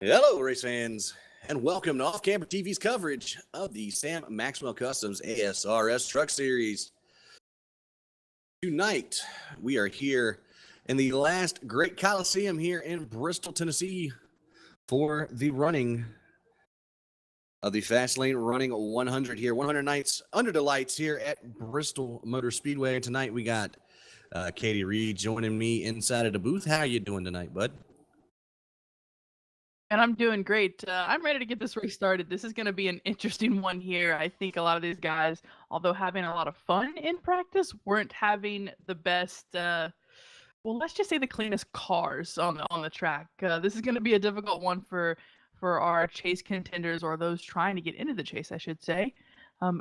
Hello, race fans, and welcome to Off Camper TV's coverage of the Sam Maxwell Customs ASRS Truck Series. Tonight, we are here in the last great Coliseum here in Bristol, Tennessee for the running of the Fastlane running 100 here. 100 nights under the lights here at Bristol Motor Speedway. And tonight, we got Katie Reed joining me inside of the booth. How are you doing tonight, bud? And I'm doing great. I'm ready to get this race started. This is going to be an interesting one here. I think a lot of these guys, although having a lot of fun in practice, weren't having the best, well, let's just say the cleanest cars on the track. This is going to be a difficult one for our chase contenders, or those trying to get into the chase, I should say,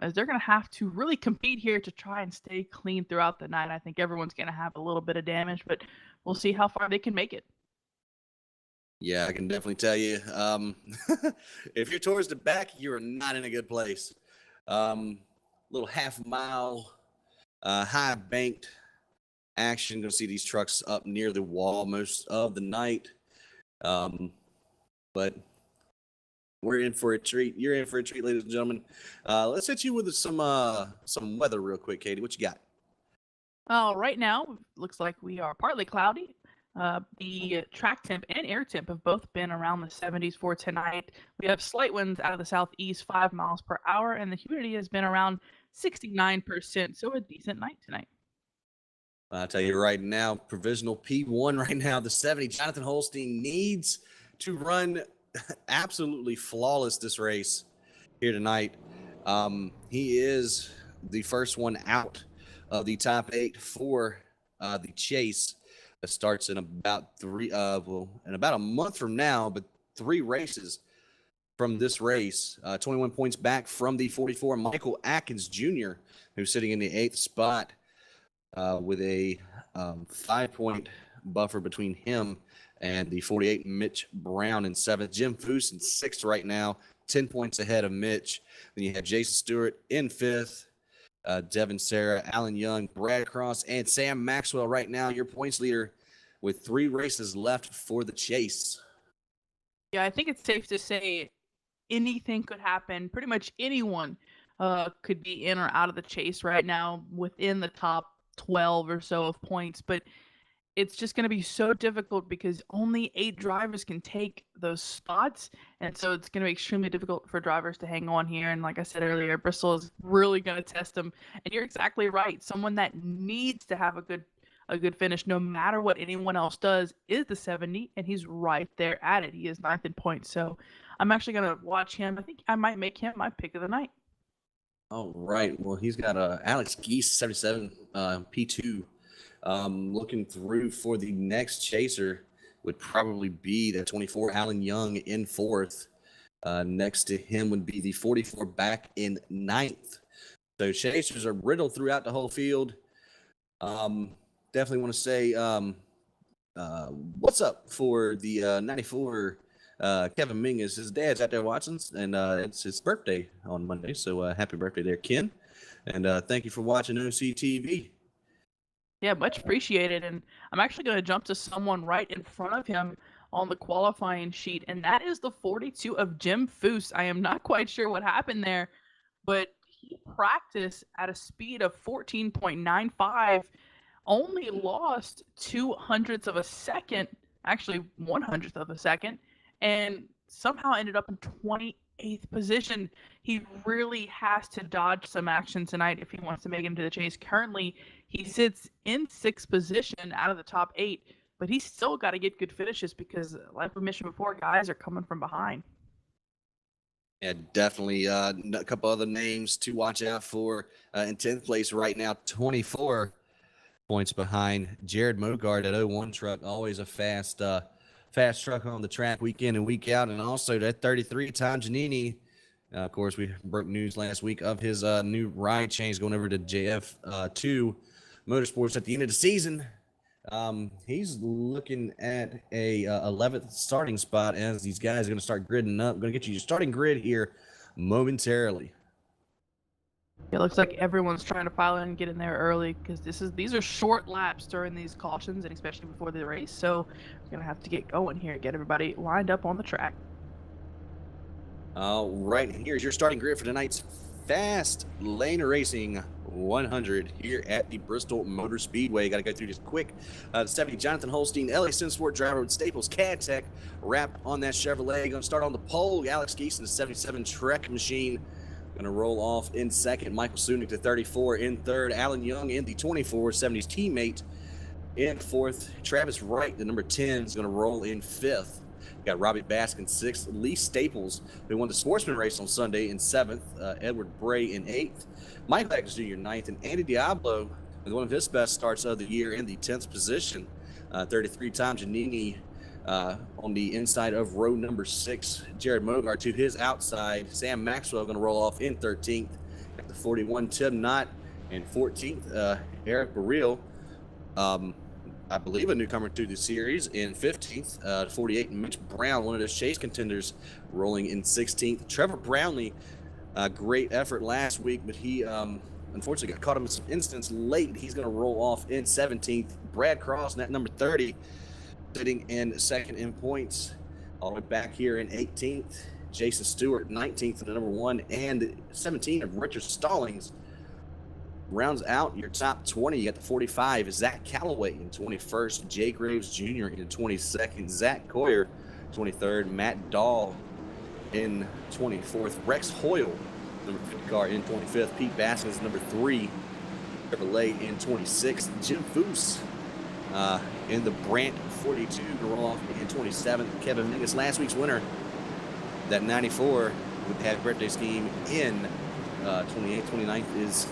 as they're going to have to really compete here to try and stay clean throughout the night. I think everyone's going to have a little bit of damage, but we'll see how far they can make it. Yeah, I can definitely tell you. If you're towards the back, you're not in a good place. Little half-mile, high banked action. Gonna see these trucks up near the wall most of the night. But we're in for a treat. You're in for a treat, ladies and gentlemen. Let's hit you with some weather real quick, Katie. What you got? Right now, looks like we are partly cloudy. The track temp and air temp have both been around the 70s for tonight. We have slight winds out of the southeast, 5 miles per hour, and the humidity has been around 69%, so a decent night tonight. I'll tell you right now, provisional P1 right now, the 70. Jonathan Holstein needs to run absolutely flawless this race here tonight. He is the first one out of the top 8 for the chase. That starts in about in about a month from now, but 3 races from this race. 21 points back from the 44, Michael Atkins Jr., who's sitting in the 8th spot with a 5-point buffer between him and the 48, Mitch Brown, in 7th. Jim Foose in 6th right now, 10 points ahead of Mitch. Then you have Jason Stewart in 5th. Devin Sarah, Alan Young, Brad Cross, and Sam Maxwell right now, your points leader with 3 races left for the chase. Yeah, I think it's safe to say anything could happen. Pretty much anyone could be in or out of the chase right now within the top 12 or so of points, but it's just going to be so difficult because only 8 drivers can take those spots, and so it's going to be extremely difficult for drivers to hang on here. And like I said earlier, Bristol is really going to test them. And you're exactly right. Someone that needs to have a good finish, no matter what anyone else does, is the 70, and he's right there at it. He is 9th in points, so I'm actually going to watch him. I think I might make him my pick of the night. All right. Well, he's got Alex Geese, 77, P2. Looking through for the next chaser would probably be the 24, Alan Young, in 4th. Next to him would be the 44, back in 9th. So chasers are riddled throughout the whole field. Definitely want to say what's up for the 94, Kevin Mingus. His dad's out there watching, and it's his birthday on Monday. So happy birthday there, Ken. And thank you for watching OCTV. Yeah, much appreciated. And I'm actually going to jump to someone right in front of him on the qualifying sheet, and that is the 42 of Jim Foose. I am not quite sure what happened there, but he practiced at a speed of 14.95, only lost 2/100ths of a second, actually 1/100th of a second, and somehow ended up in 28th position. He really has to dodge some action tonight if he wants to make it into the chase. Currently, he sits in 6th position out of the top 8, but he's still got to get good finishes because, like we mentioned before, guys are coming from behind. Yeah, definitely a couple other names to watch out for. In 10th place right now, 24 points behind Jared Mogard at 01 truck. Always a fast truck on the track week in and week out. And also that 33, Tom Giannini. Of course, we broke news last week of his new ride change going over to JF2 Motorsports at the end of the season. He's looking at a 11th starting spot as these guys are going to start gridding up. Going to get you your starting grid here momentarily. It looks like everyone's trying to pile in and get in there early because these are short laps during these cautions, and especially before the race. So we're gonna have to get going here, get everybody lined up on the track. Right, here's your starting grid for tonight's Fast Lane Racing 100 here at the Bristol Motor Speedway. Got to go through this quick. The 70 Jonathan Holstein, LA Sport driver with Staples CAD wrapped on that Chevrolet. Going to start on the pole. Alex Geeson, the 77 Trek Machine. Going to roll off in second. Michael Sunick, the 34 in third. Alan Young in the 24, 70's teammate in fourth. Travis Wright, the number 10, is going to roll in fifth. Got Robbie Baskin sixth. Lee Staples, who won the Sportsman race on Sunday, in seventh. Edward Bray in eighth. Mike Atkins Jr. ninth. And Andy Diablo with one of his best starts of the year in the 10th position. 33 times Janini on the inside of row number 6. Jared Mogart to his outside. Sam Maxwell going to roll off in 13th. Got the 41, Tim Knott. And 14th, Eric Burrell. I believe a newcomer to the series in 15th, 48, Mitch Brown, one of those chase contenders, rolling in 16th. Trevor Brownlee, great effort last week, but he unfortunately got caught in some instance late. He's going to roll off in 17th. Brad Cross, net number 30, sitting in second in points. All the way back here in 18th, Jason Stewart, 19th, the number 1, and 17 of Richard Stallings. Rounds out your top 20. You got the 45 Zach Calloway in 21st, Jay Graves Jr. in 22nd, Zach Coyer 23rd, Matt Dahl in 24th, Rex Hoyle, number 50 car, in 25th, Pete Baskins, number 3, Chevrolet in 26th, Jim Foose in the Brant 42 to roll off in 27th, Kevin Mingus, last week's winner, that 94 with the happy birthday scheme in 28th, 29th is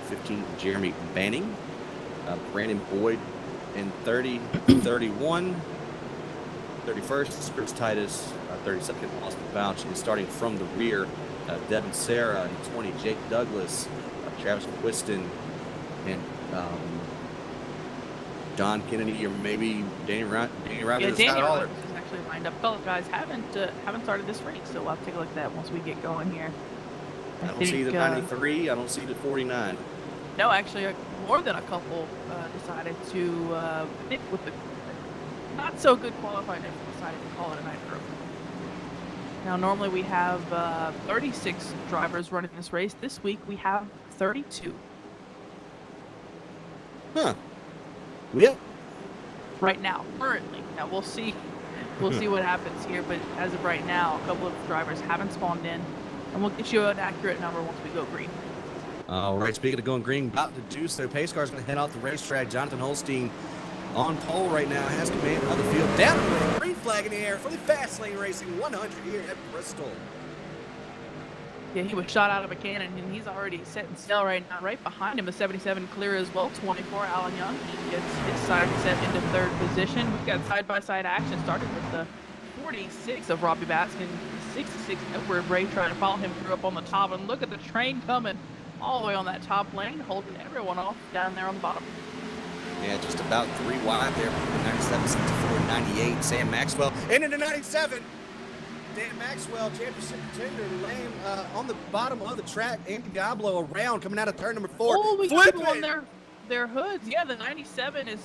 15, Jeremy Banning. Brandon Boyd in 30, 31. 31st is Chris Titus. 32nd, Austin Bouch. And starting from the rear, Devin Sarah in 20, Jake Douglas, Travis Quiston, and Don Kennedy, or maybe Danny Ryder. Yeah, Danny Ryder is actually lined up. A couple of guys haven't started this race, so we'll have to take a look at that once we get going here. I don't see the 93. I don't see the 49. No, actually, more than a couple decided to stick with the not so good qualifying. They decided to call it a night group. Now, normally we have 36 drivers running this race. This week we have 32. Huh. Yep. Right now, currently. Now we'll see. We'll see what happens here. But as of right now, a couple of drivers haven't spawned in. And we'll get you an accurate number once we go green. All right, speaking of going green, about to do so. Pace car's going to head off the racetrack. Jonathan Holstein on pole right now, has command of the field. Down the green flag in the air for the Fast Lane Racing 100 here at Bristol. Yeah, he was shot out of a cannon, and he's already set in sail right now. Right behind him, a 77 clear as well, 24, Alan Young. He gets his side set into third position. We've got side-by-side action, starting with the 46 of Robbie Baskin, 66 Edward Bray trying to follow him through up on the top, and look at the train coming all the way on that top lane, holding everyone off down there on the bottom. Yeah, just about 3 wide there. 97, 64, 98. Sam Maxwell into the 97. Dan Maxwell, championship contender, laying on the bottom of the track. Andy Diablo around, coming out of turn number 4. Oh, we got people on their hoods. Yeah, the 97 is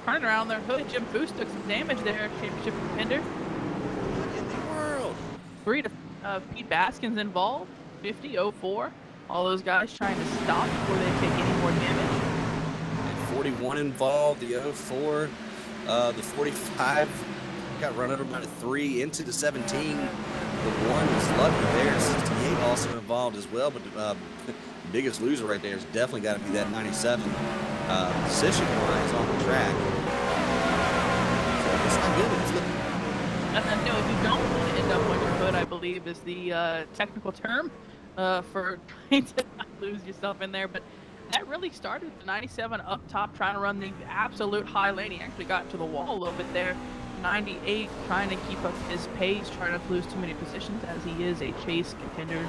turning around their hood. Jim Foose took some damage there, championship contender. What in the world? 3 to Pete Baskins involved, 50, 04. All those guys trying to stop before they take any more damage. And 41 involved, the 04, the 45 got run over by the 3 into the 17. The 1 was lucky there. 68 also involved as well, but the biggest loser right there has definitely got to be that 97. Position-wise on the track. So it's not good. And no, if you don't want to end up on your hood, I believe is the technical term for trying to not lose yourself in there. But that really started the 97 up top, trying to run the absolute high lane. He actually got to the wall a little bit there. 98 trying to keep up his pace, trying not to lose too many positions as he is a chase contender,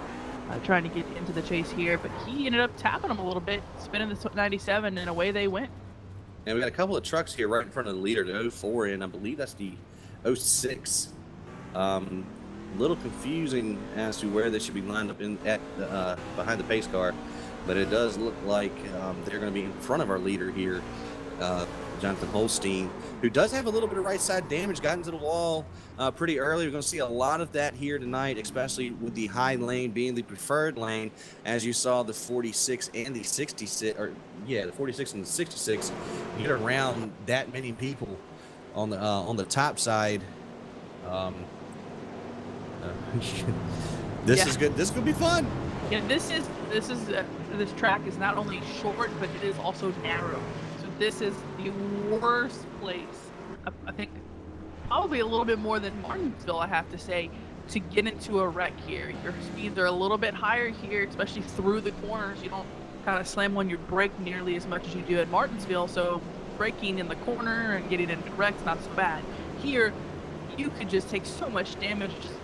trying to get into the chase here. But he ended up tapping him a little bit, spinning the 97, and away they went. And we got a couple of trucks here right in front of the leader, the 04, and I believe that's the 06. A little confusing as to where they should be lined up in at behind the pace car, but it does look like they're going to be in front of our leader here. Jonathan Holstein, who does have a little bit of right side damage, got into the wall pretty early. We're going to see a lot of that here tonight, especially with the high lane being the preferred lane, as you saw the 46 and the 66, or yeah, the 46 and the 66 get around that many people on the top side. This is good. This could be fun. Yeah, this track is not only short, but it is also narrow. So this is the worst place, I think, probably a little bit more than Martinsville, I have to say, to get into a wreck here. Your speeds are a little bit higher here, especially through the corners. You don't kind of slam on your brake nearly as much as you do at Martinsville, so braking in the corner and getting into wrecks not so bad. Here, you could just take so much damage, just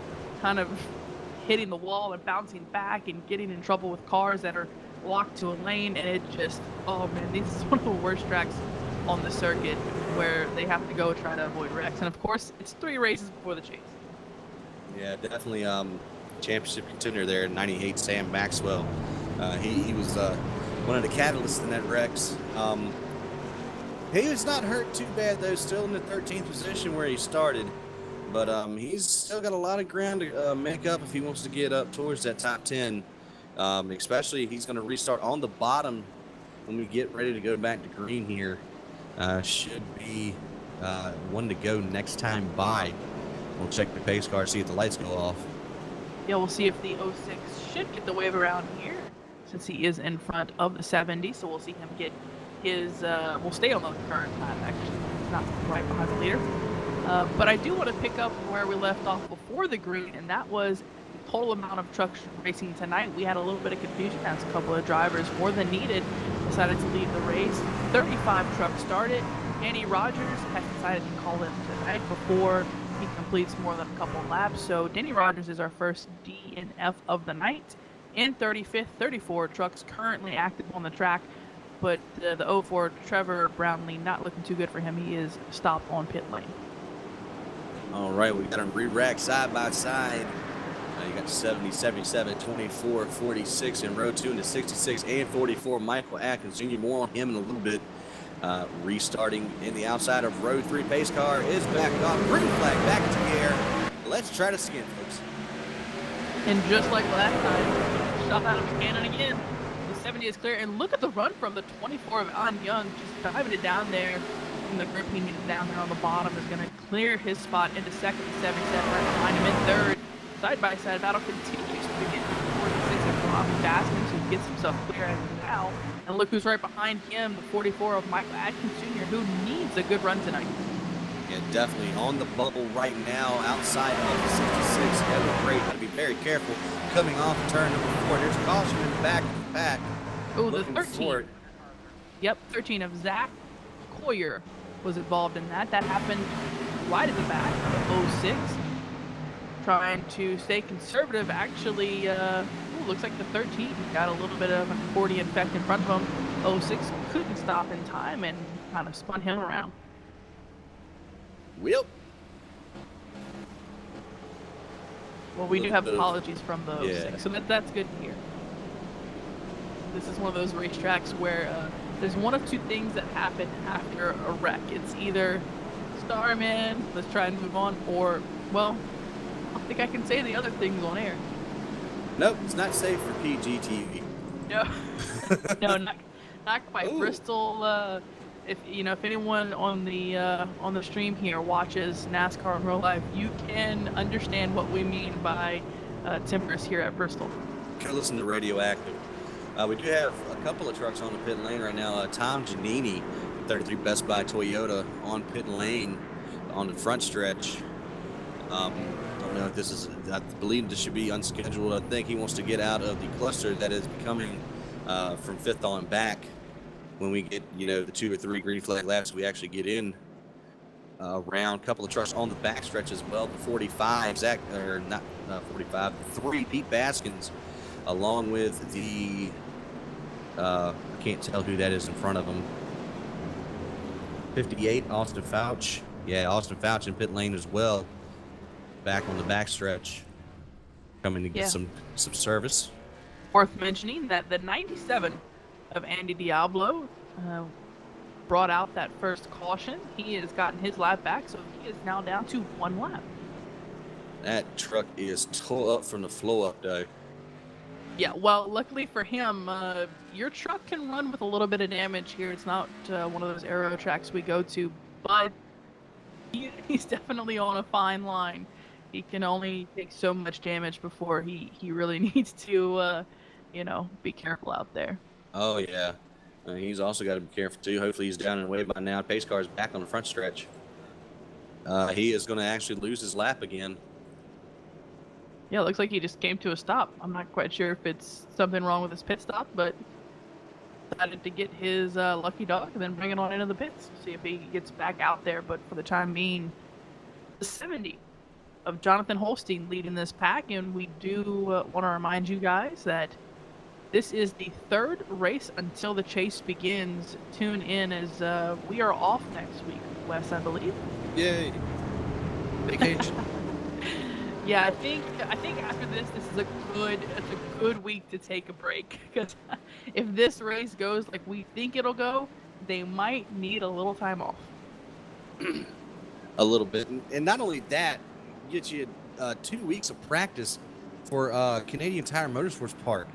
kind of hitting the wall and bouncing back and getting in trouble with cars that are locked to a lane, and it just, oh man, this is one of the worst tracks on the circuit where they have to go try to avoid wrecks. And of course, it's 3 races before the chase. Yeah, definitely championship contender there, 98 Sam Maxwell. He was one of the catalysts in that wrecks. He was not hurt too bad though, still in the 13th position where he started. But he's still got a lot of ground to make up if he wants to get up towards that top 10. Especially he's going to restart on the bottom when we get ready to go back to green here. Should be one to go next time by. We'll check the pace car, see if the lights go off. Yeah, we'll see if the 06 should get the wave around here, since he is in front of the 70. So we'll see him get his, we'll stay on the current time, actually, not right behind the leader. But I do want to pick up where we left off before the green, and that was the total amount of trucks racing tonight. We had a little bit of confusion as a couple of drivers, more than needed, decided to leave the race. 35 trucks started. Danny Rogers has decided to call in tonight before he completes more than a couple of laps. So Danny Rogers is our first DNF of the night. In 35th, 34 trucks currently active on the track, but the 04 Trevor Brownlee not looking too good for him. He is stopped on pit lane. All right, we got them re-racked side by side. You got 70, 77, 24, 46 in row 2 into 66 and 44. Michael Atkins Jr. More on him in a little bit. Restarting in the outside of row 3. Pace car is back off. Green flag back into the air. Let's try to skin, folks. And just like last time, shot out of a cannon again. The 70 is clear. And look at the run from the 24 of Alan Young, just driving it down there. And the group he needs down there on the bottom is going to clear his spot into second. 77 right behind him in third. Side-by-side battle continues to begin. 46 of Robbie Baskins, who gets himself clear as of now. And look who's right behind him, the 44 of Michael Atkins Jr., who needs a good run tonight. Yeah, definitely on the bubble right now, outside of the 66. Kevin Gray got to be very careful coming off turn number 4. There's a caution in the back of the pack. Oh, the 13. Yep, 13 of Zach Coyer was involved in that. That happened right at the back of 06. Trying to stay conservative, actually, looks like the 13 got a little bit of an accordion effect in front of him. 06 couldn't stop in time and kind of spun him around. Well, we do have apologies from the 06, so that's good to hear. This is one of those racetracks where there's one of two things that happen after a wreck. It's either Starman, let's try and move on, or, well, I don't think I can say the other things on air. Nope, it's not safe for PGTV. No, no, not quite. Ooh. Bristol. If anyone on the stream here watches NASCAR in real life, you can understand what we mean by tempers here at Bristol. Go listen to Radioactive. We do have a couple of trucks on the pit lane right now. Tom Giannini, 33 Best Buy Toyota, on pit lane on the front stretch. I don't know if this is, I believe this should be unscheduled. I think he wants to get out of the cluster that is becoming from 5th on back. When we get, the 2 or 3 green flag laps, we actually get in around. A couple of trucks on the back stretch as well. The 45, 3 Pete Baskins, along with the, I can't tell who that is in front of him. 58, Austin Fouch. Yeah, Austin Fouch in pit lane as well. Back on the back stretch, coming to get some service. Worth mentioning that the 97 of Andy Diablo brought out that first caution. He has gotten his lap back, so he is now down to 1 lap. That truck is tore up from the floor up, though. Yeah, well, luckily for him, your truck can run with a little bit of damage here. It's not one of those aero tracks we go to, but he's definitely on a fine line. He can only take so much damage before he really needs to, be careful out there. Oh, yeah. He's also got to be careful, too. Hopefully he's down and away by now. Pace car is back on the front stretch. He is going to actually lose his lap again. Yeah, it looks like he just came to a stop. I'm not quite sure if it's something wrong with his pit stop, but decided to get his lucky dog and then bring it on into the pits. See if he gets back out there. But for the time being, the 70 of Jonathan Holstein leading this pack. And we do want to remind you guys that this is the third race until the chase begins. Tune in as we are off next week, Wes, I believe. Yay. Vacation. Yeah, I think after this is a good week to take a break, because if this race goes like we think it'll go, they might need a little time off. A little bit, and not only that, get you 2 weeks of practice for Canadian Tire Motorsports Park.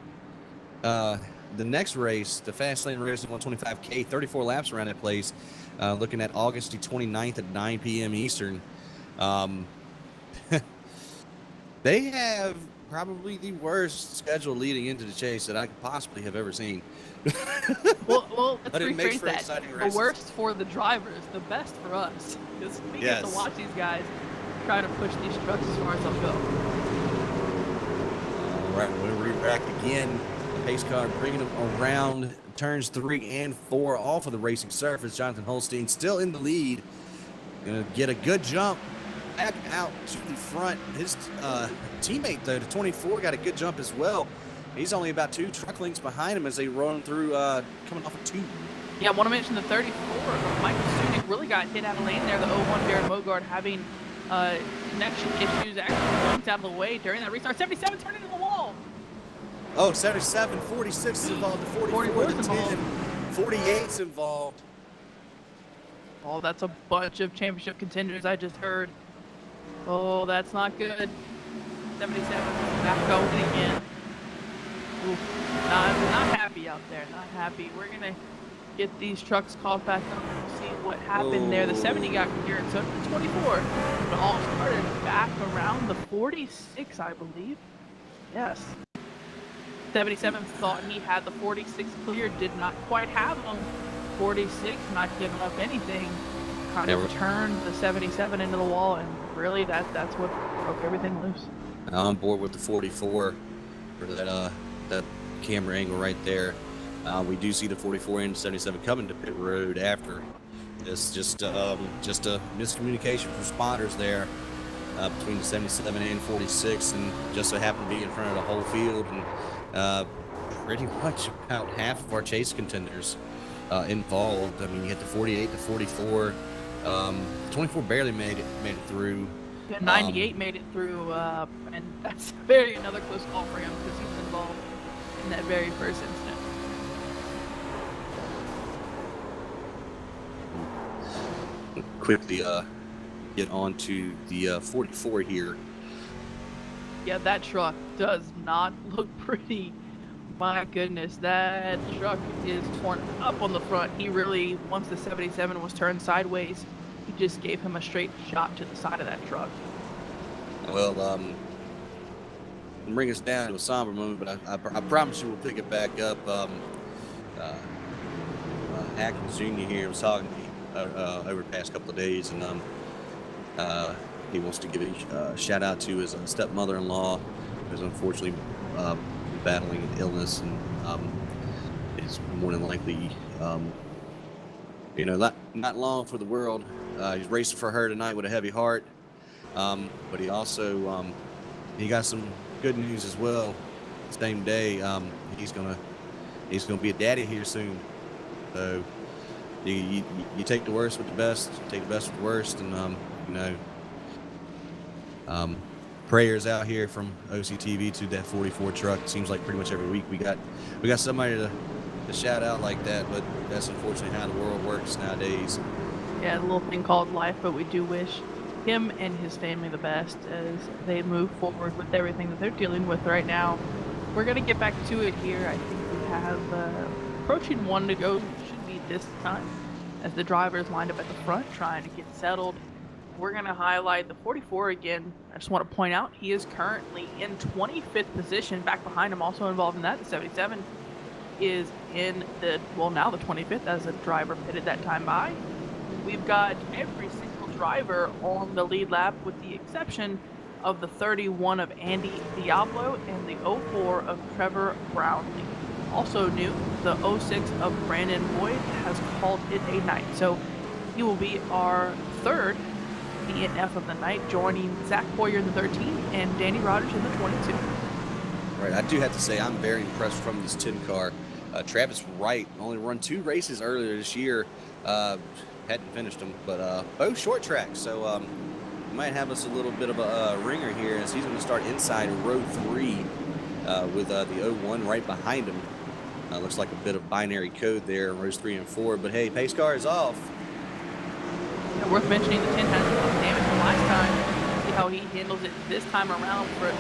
The next race, the Fastlane race, 125K, 34 laps around that place. Looking at August the 29th at 9 p.m. Eastern. They have probably the worst schedule leading into the chase that I could possibly have ever seen. Well, let's But it makes rephrase for that. exciting The races. worst for the drivers, the best for us, because we get to Yes. watch these guys try to push these trucks as far as they'll go. All right, we're back again. Pace car bringing them around turns 3 and 4 off of the racing surface. Jonathan Holstein still in the lead. Gonna get a good jump back out to the front. His teammate, though, the 24, got a good jump as well. He's only about 2 truck lengths behind him as they run through, coming off of 2. Yeah, I want to mention the 34. Michael Sunick really got hit out of lane there. The 01 Darren Mogard having connection issues, actually jumped out of the way during that restart. 77 turned into the wall. Oh, 77, 46 is involved. The 44, the 10, 48's involved. Oh, that's a bunch of championship contenders I just heard. Oh, that's not good. 77 back going again. Oof. Not happy out there. Not happy. We're going to get these trucks called back up and see what happened there. The 70 got cleared, so the 24. It all started back around the 46, I believe. Yes. 77 thought he had the 46 cleared, did not quite have them. 46 not giving up anything. Kind of turned the 77 into the wall, and really that's what broke everything loose. I'm on board with the 44 for that camera angle right there. We do see the 44 and 77 coming to pit road after this. Just a miscommunication from spotters there between the 77 and 46, and just so happened to be in front of the whole field, and pretty much about half of our chase contenders involved. I mean, you had the 48, the 44, 24 barely made it through. Yeah, 98 made it through, and that's another close call for him because he was involved in that very first incident. Quickly get on to the 44 here. Yeah, that truck does not look pretty. My goodness, that truck is torn up on the front. He really, once the 77 was turned sideways, he just gave him a straight shot to the side of that truck. Well, bring us down to a somber moment, but I promise you we'll pick it back up. Atkins Jr. here was talking to me over the past couple of days, and he wants to give a shout out to his stepmother-in-law, who's unfortunately battling an illness, and is more than likely, not long for the world. He's racing for her tonight with a heavy heart, but he also he got some good news as well. Same day, he's gonna be a daddy here soon. So you take the worst with the best, take the best with the worst, and prayers out here from OCTV to that 44 truck. It seems like pretty much every week we got somebody to to shout out like that, but that's unfortunately how the world works nowadays. Yeah, a little thing called life, but we do wish him and his family the best as they move forward with everything that they're dealing with right now. We're going to get back to it here. I think we have approaching 1 to go, should be this time, as the drivers lined up at the front trying to get settled. We're going to highlight the 44 again. I just want to point out he is currently in 25th position. Back behind him, also involved in that, the 77 is in the, well, now the 25th as a driver pitted that time by. We've got every single driver on the lead lap with the exception of the 31 of Andy Diablo and the 04 of Trevor Brownlee. Also new, the 06 of Brandon Boyd has called it a night. So he will be our third DNF of the night, joining Zach Boyer in the 13 and Danny Rogers in the 22. Right, I do have to say I'm very impressed from this 10 car. Travis Wright only run 2 races earlier this year. Hadn't finished them, but both short tracks. So we might have us a little bit of a ringer here as he's going to start inside row 3 with the 01 right behind him. Looks like a bit of binary code there, rows 3 and 4. But hey, pace car is off. Yeah, worth mentioning the 10 has a lot of damage from last time. See how he handles it this time around for it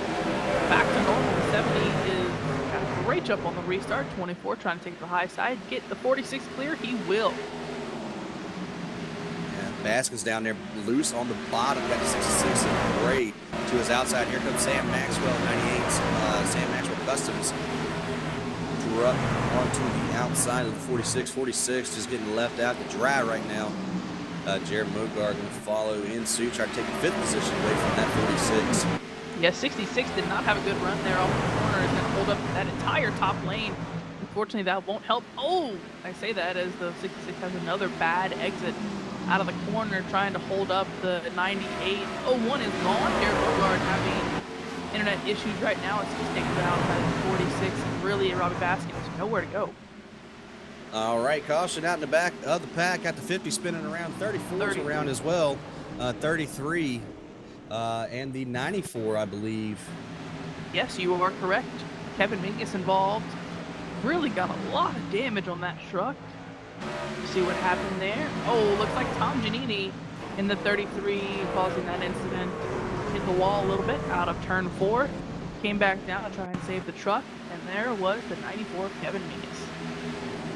back to normal. The 70 is got a great jump on the restart. 24 trying to take the high side. Get the 46 clear. He will. Baskin's down there loose on the bottom. Got the 66 in gray to his outside. Here comes Sam Maxwell, 98. Sam Maxwell Customs up onto the outside of the 46. 46 just getting left out to dry right now. Jared Mogar going to follow in suit, try to take the 5th position away from that 46. Yeah, 66 did not have a good run there off the corner. Is going to hold up that entire top lane. Unfortunately, that won't help. Oh, I say that as the 66 has another bad exit out of the corner, trying to hold up the 98. 01 is gone. Jared Mogar having internet issues right now as he's taken down by the 46. And really, Robbie Baskin has nowhere to go. All right, caution out in the back of the pack. Got the 50 spinning around. 34 around as well. 33 and the 94, I believe. Yes, you are correct. Kevin Mingus involved. Really got a lot of damage on that truck. See what happened there. Oh, looks like Tom Giannini in the 33 causing that incident. Hit the wall a little bit out of turn 4. Came back down to try and save the truck. And there was the 94 of Kevin Mingus.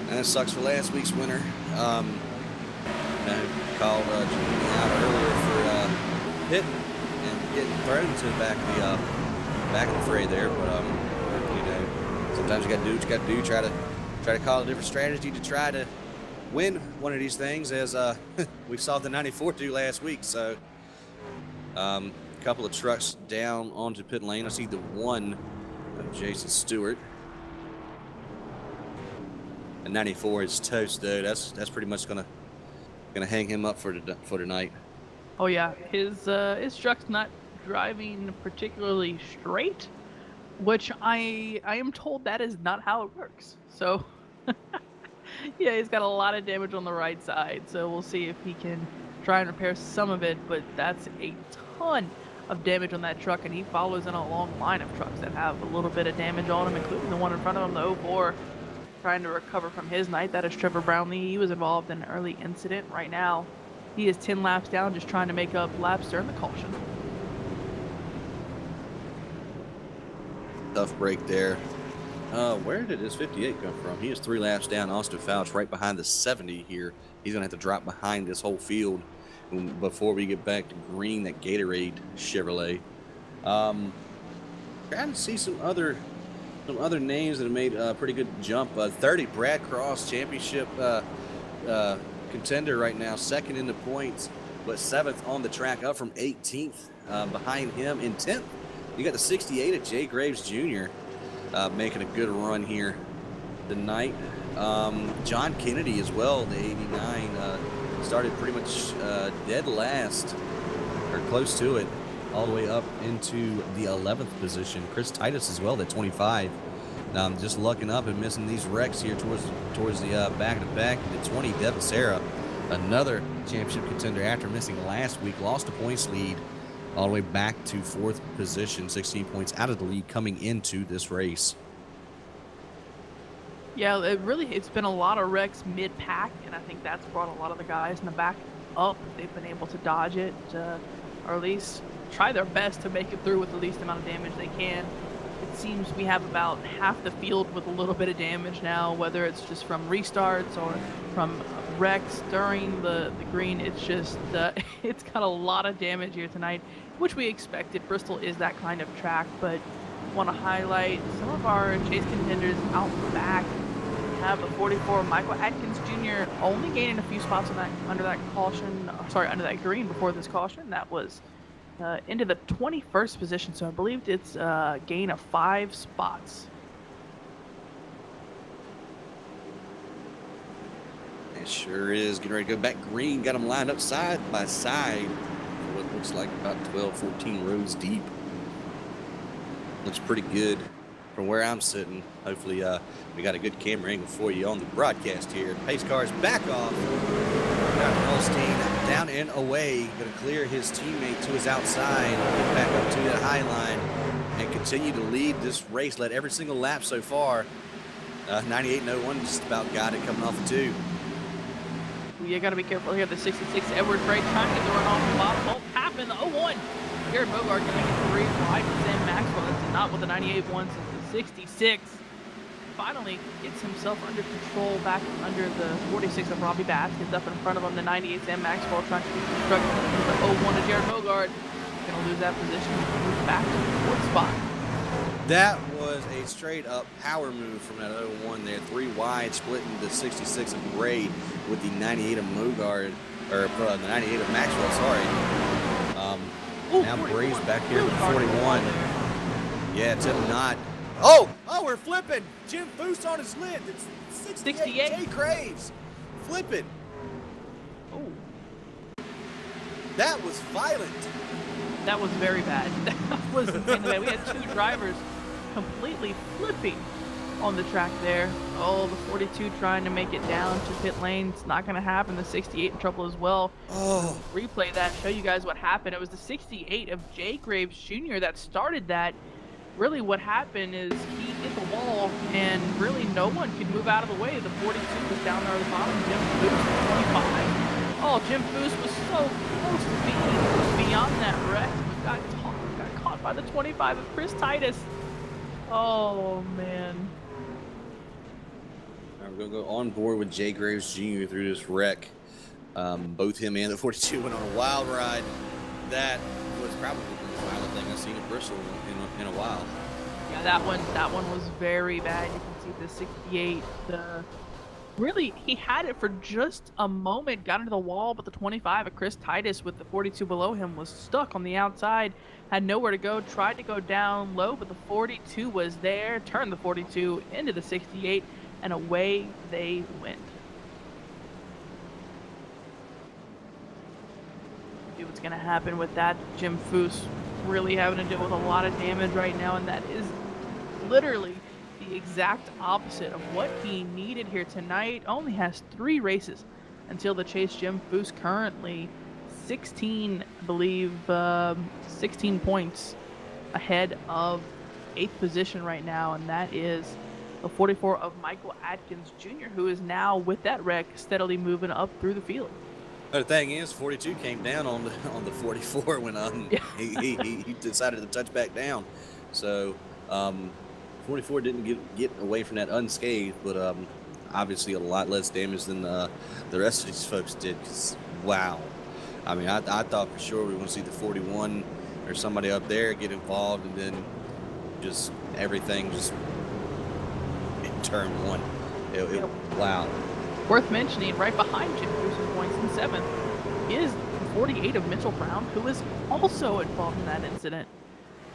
And it sucks for last week's winner. I called Giannini out earlier for hitting and getting thrown to the back of the fray there. But you know, sometimes you got to do what you got to do. Try to call a different strategy to try to win one of these things, as we saw the 94 do last week. So a couple of trucks down onto pit lane. I see the 1 of Jason Stewart. And 94 is toast, though. That's pretty much gonna hang him up for tonight. Oh yeah, his truck's not driving particularly straight, which I am told that is not how it works. So yeah, he's got a lot of damage on the right side. So we'll see if he can try and repair some of it. But that's a ton of damage on that truck, and he follows in a long line of trucks that have a little bit of damage on them, including the one in front of him, the 04. Trying to recover from his night. That is Trevor Brownlee. He was involved in an early incident. Right now, he is 10 laps down, just trying to make up laps during the caution. Tough break there. Where did his 58 come from? He is 3 laps down. Austin Fouch right behind the 70 here. He's going to have to drop behind this whole field before we get back to green, that Gatorade Chevrolet. Trying to see some other names that have made a pretty good jump. 30, Brad Cross, championship contender right now, 2nd in the points, but 7th on the track, up from 18th. Behind him in 10th, you got the 68 of Jay Graves Jr. Making a good run here tonight. John Kennedy as well, the 89, started pretty much dead last, or close to it, all the way up into the 11th position. Chris Titus as well, at 25. Just lucking up and missing these wrecks here towards the back of the pack. The 20, Devin Sarah, another championship contender after missing last week, lost a points lead all the way back to 4th position, 16 points out of the lead coming into this race. Yeah, it's been a lot of wrecks mid-pack, and I think that's brought a lot of the guys in the back up. They've been able to dodge it, or at least try their best to make it through with the least amount of damage they can. It seems we have about half the field with a little bit of damage now, whether it's just from restarts or from wrecks during the green. It's just, it's got a lot of damage here tonight, which we expected. Bristol is that kind of track, but want to highlight some of our chase contenders out the back. We have the 44 Michael Atkins Jr. only gaining a few spots on that under that green before this caution. That was into the 21st position, so I believe it's a gain of 5 spots. It sure is. Getting ready to go back green. Got them lined up side by side. What looks like about 12, 14 rows deep. Looks pretty good from where I'm sitting. Hopefully we got a good camera angle for you on the broadcast here. Pace car's back off. Got Holstein down and away. Going to clear his teammate to his outside. Get back up to the high line and continue to lead this race. Led every single lap so far. 98.01 just about got it coming off of 2. You got to be careful here. The 66 Edward Freight trying to get the run off the bottom. Won't happen. The 01. Jared Bogart going to get 3 wide with Sam Maxwell. That's not with the 98 one since the 66. Finally gets himself under control back under the 46 of Robbie Bass. Gets up in front of him. The 98 Sam Maxwell trying to construct the 01 to Jared Bogart. Going to lose that position. Move back to the 4th spot. That was a straight up power move from that 01 there. 3 wide, splitting the 66 of Gray with the 98 of Mogard, or the 98 of Maxwell, sorry. Now Bray's back here with 41. Yeah, Tim Knott. Oh, we're flipping. Jim Foose on his lid. It's 68. Jay Graves flipping. Oh. That was violent. That was very bad. That was insane. We had 2 drivers completely flipping on the track there. Oh, the 42 trying to make it down to pit lane. It's not going to happen. The 68 in trouble as well. Oh. Replay that, show you guys what happened. It was the 68 of Jay Graves Jr. that started that. Really what happened is he hit the wall and really no one could move out of the way. The 42 was down there at the bottom. Jim Foose, 25. Oh, Jim Foose was so close to being beyond that wreck, but got caught by the 25 of Chris Titus. Oh, man. All right, we're going to go on board with Jay Graves Jr. through this wreck. Both him and the 42 went on a wild ride. That was probably the most violent thing I've seen at Bristol in a while. Yeah, that one was very bad. You can see the 68, really, he had it for just a moment, got into the wall, but the 25 of Chris Titus with the 42 below him was stuck on the outside, had nowhere to go, tried to go down low, but the 42 was there, turned the 42 into the 68, and away they went. See what's going to happen with that. Jim Foose really having to deal with a lot of damage right now, and that is literally the exact opposite of what he needed here tonight. Only has 3 races until the chase. Jim Foose currently 16, I believe, 16 points ahead of 8th position right now, and that is the 44 of Michael Atkins Jr., who is now with that wreck steadily moving up through the field. The thing is, 42 came down on the 44 when he decided to touch back down. So 44 didn't get away from that unscathed, but obviously a lot less damage than the rest of these folks did. 'Cause, wow. I mean, I thought for sure we were going to see the 41 or somebody up there get involved, and then just everything just in turn 1. Wow. Worth mentioning, right behind Jim Foose in points in 7th is 48 of Mitchell Brown, who is also involved in that incident.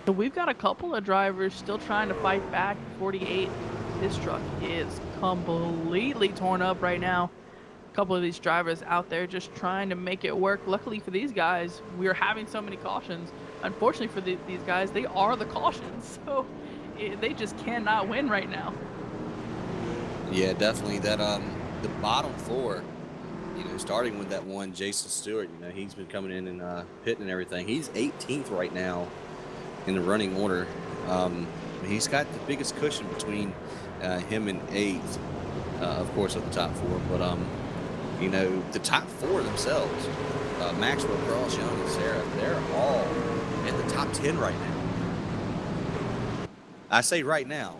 So we've got a couple of drivers still trying to fight back. 48, his truck is completely torn up right now. A couple of these drivers out there just trying to make it work. Luckily for these guys, we are having so many cautions. Unfortunately for these guys, they are the cautions, so they just cannot win right now. Yeah, definitely. That the bottom 4, starting with that one, Jason Stewart, he's been coming in and pitting and everything. He's 18th right now in the running order. I mean, he's got the biggest cushion between him and 8th, of course, of the top 4. But you know, the top 4 themselves, Maxwell, Cross, Young, and Sarah, they're all in the top 10 right now. I say right now,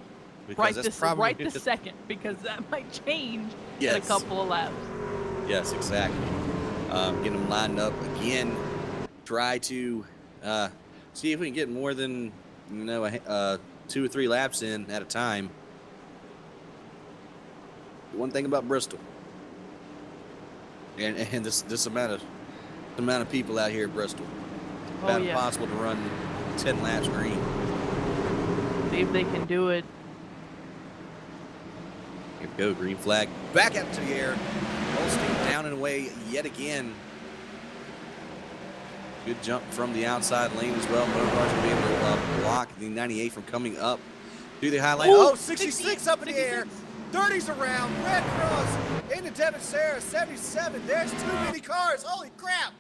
because that's probably right this second, because that might change in a Yes. couple of laps. Yes, exactly. Get them lined up again. Try to see if we can get more than 2 or 3 laps in at a time. One thing about Bristol, and this amount of people out here at Bristol, about impossible to run 10 laps green. See if they can do it. Here we go, green flag. Back out to the air. Holstein down and away yet again. Good jump from the outside lane as well. Motorcars will be able to block the 98 from coming up through the high lane. Ooh, 66 up in the air. 30's around. Red Cross into Devin Sarah. 77. There's too many cars. Holy crap.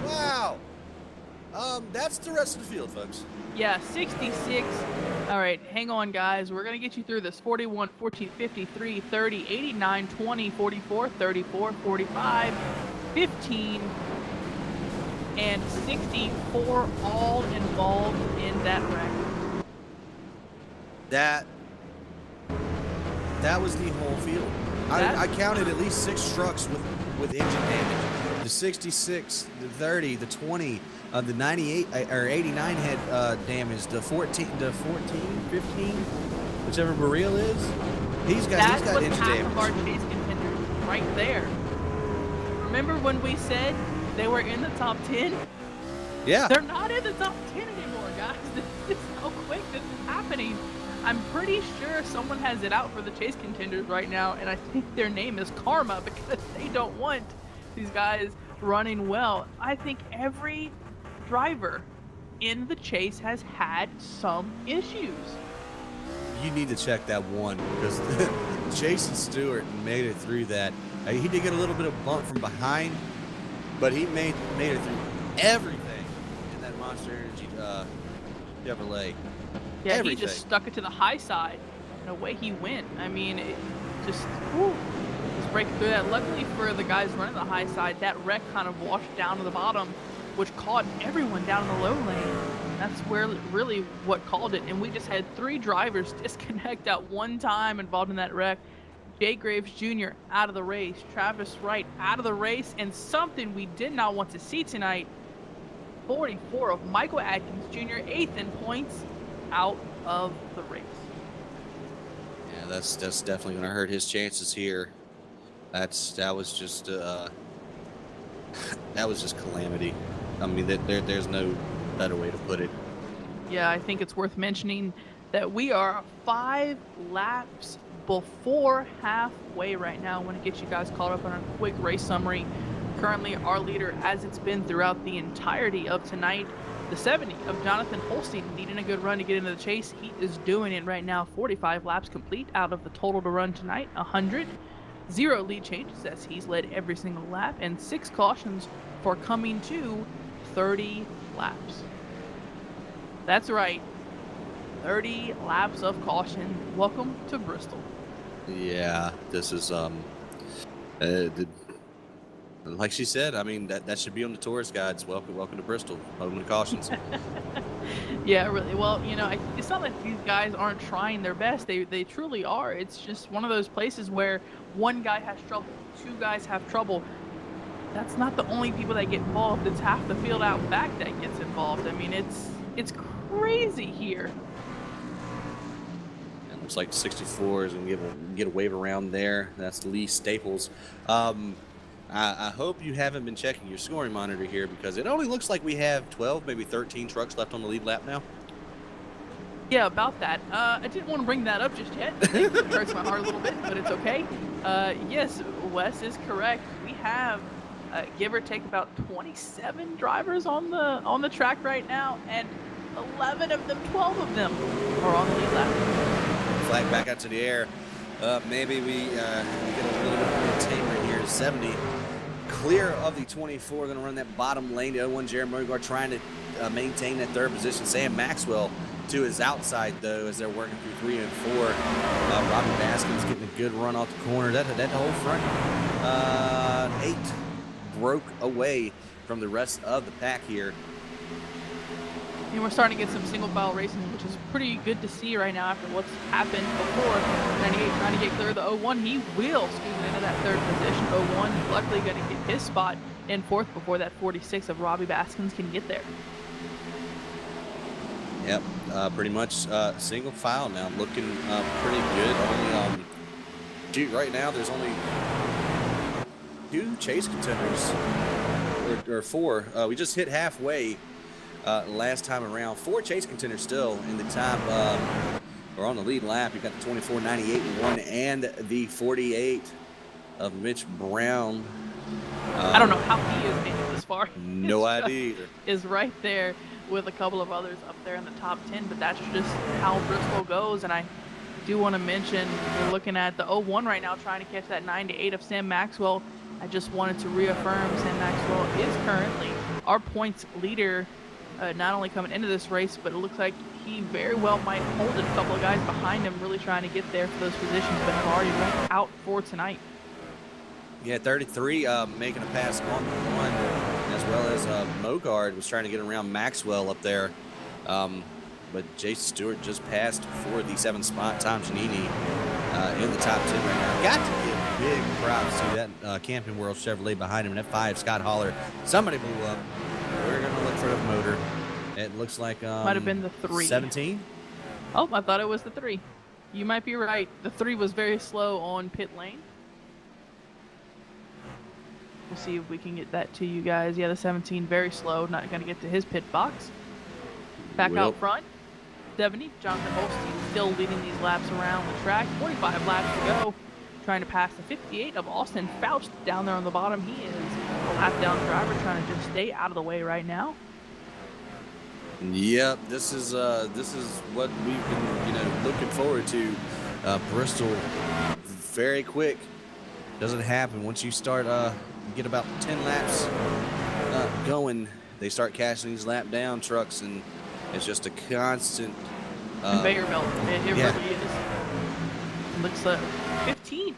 Wow. That's the rest of the field, folks. Yeah, 66. All right, hang on, guys. We're going to get you through this. 41, 14, 53, 30, 89, 20, 44, 34, 45, 15, and 64 all involved in that wreck. That was the whole field. I counted at least 6 trucks with engine damage. The 66, the 30, the 20, the 98 or 89 had damage. The 14, 15, whichever Baril is, he's got engine That's half damage. of our chase contenders right there. Remember when we said they were in the top 10? Yeah. They're not in the top 10 anymore, guys. This is how quick this is happening. I'm pretty sure someone has it out for the chase contenders right now, and I think their name is Karma because they don't want these guys running well. I think every driver in the chase has had some issues. You need to check that one because Jason Stewart made it through that. He did get a little bit of bump from behind, but he made it through everything in that Monster Energy Chevrolet. Yeah, everything. He just stuck it to the high side, and away he went. I mean, it just breaking through that. Luckily for the guys running the high side, that wreck kind of washed down to the bottom, which caught everyone down in the low lane. That's where really what called it. And we just had 3 drivers disconnect at one time involved in that wreck. Jay Graves Jr. out of the race, Travis Wright out of the race, and something we did not want to see tonight, 44 of Michael Atkins Jr., 8th in points, out of the race. Yeah, that's definitely going to hurt his chances here. That was just calamity. I mean, there's no better way to put it. Yeah, I think it's worth mentioning that we are 5 laps before halfway right now. I want to get you guys caught up on a quick race summary. Currently, our leader, as it's been throughout the entirety of tonight, the 70 of Jonathan Holstein, needing a good run to get into the chase. He is doing it right now. 45 laps complete out of the total to run tonight, 100. 0 lead changes as he's led every single lap, and 6 cautions for coming to 30 laps. That's right, 30 laps of caution. Welcome to Bristol. Yeah, this is like she said. I mean, that should be on the tourist guides. Welcome to Bristol. Welcome to cautions. Yeah, really. Well, you know, it's not like these guys aren't trying their best. They truly are. It's just one of those places where one guy has trouble, 2 guys have trouble. That's not the only people that get involved. It's half the field out back that gets involved. I mean, it's crazy here. And looks like 64 is going to get a wave around there. That's Lee Staples. I hope you haven't been checking your scoring monitor here because it only looks like we have 12, maybe 13 trucks left on the lead lap now. Yeah, about that. I didn't want to bring that up just yet. It hurts my heart a little bit, but it's okay. Yes, Wes is correct. We have, give or take, about 27 drivers on the track right now, and 11 of them, 12 of them are on the lead lap. Flag back out to the air. Maybe we get a little bit more tame right here. 70 clear of the 24. Going to run that bottom lane. The 01 Jared Mogard trying to maintain that third position. Sam Maxwell to his outside, though, as they're working through 3 and 4. Robbie Baskins getting a good run off the corner. That whole front 8 broke away from the rest of the pack here. And we're starting to get some single file racing, which is pretty good to see right now after what's happened before. 98 trying to get clear of the 01. He will scoot into that third position. 01 luckily going to get his spot in fourth before that 46 of Robbie Baskins can get there. Yep, pretty much single file now, looking pretty good. Only, dude, right now there's only 2 chase contenders, or 4. We just hit halfway last time around. 4 chase contenders still in the top, or on the lead lap. You got the 24.98 one and the 48 of Mitch Brown. I don't know how he is making this far. No idea either. Is right there with a couple of others up there in the top 10, but that's just how Bristol goes. And I do want to mention we're looking at the 01 right now, trying to catch that 9 to 8 of Sam Maxwell. I just wanted to reaffirm Sam Maxwell is currently our points leader, not only coming into this race, but it looks like he very well might hold it. A couple of guys behind him really trying to get there for those positions, but have already went out for tonight. Yeah, 33 making a pass on the 1, as well as Mogard was trying to get around Maxwell up there. But Jason Stewart just passed for the 7th spot. Tom Giannini in the top 10 right now. Got to give big props to that Camping World Chevrolet behind him. And that 5, Scott Holler. Somebody blew up. We're going to look for the motor. It looks like might have been the 3. 17? Oh, I thought it was the 3. You might be right. The 3 was very slow on pit lane. We'll see if we can get that to you guys. Yeah, the 17 very slow. Not going to get to his pit box. Back out front. 70, Jonathan Holstein still leading these laps around the track. 45 laps to go. Trying to pass the 58 of Austin Fauch down there on the bottom. He is a lap down driver trying to just stay out of the way right now. Yep, this is what we've been looking forward to. Bristol, very quick. Doesn't happen once you start get about 10 laps going. They start catching these lap down trucks, and it's just a constant conveyor belt. It really is. Looks like 15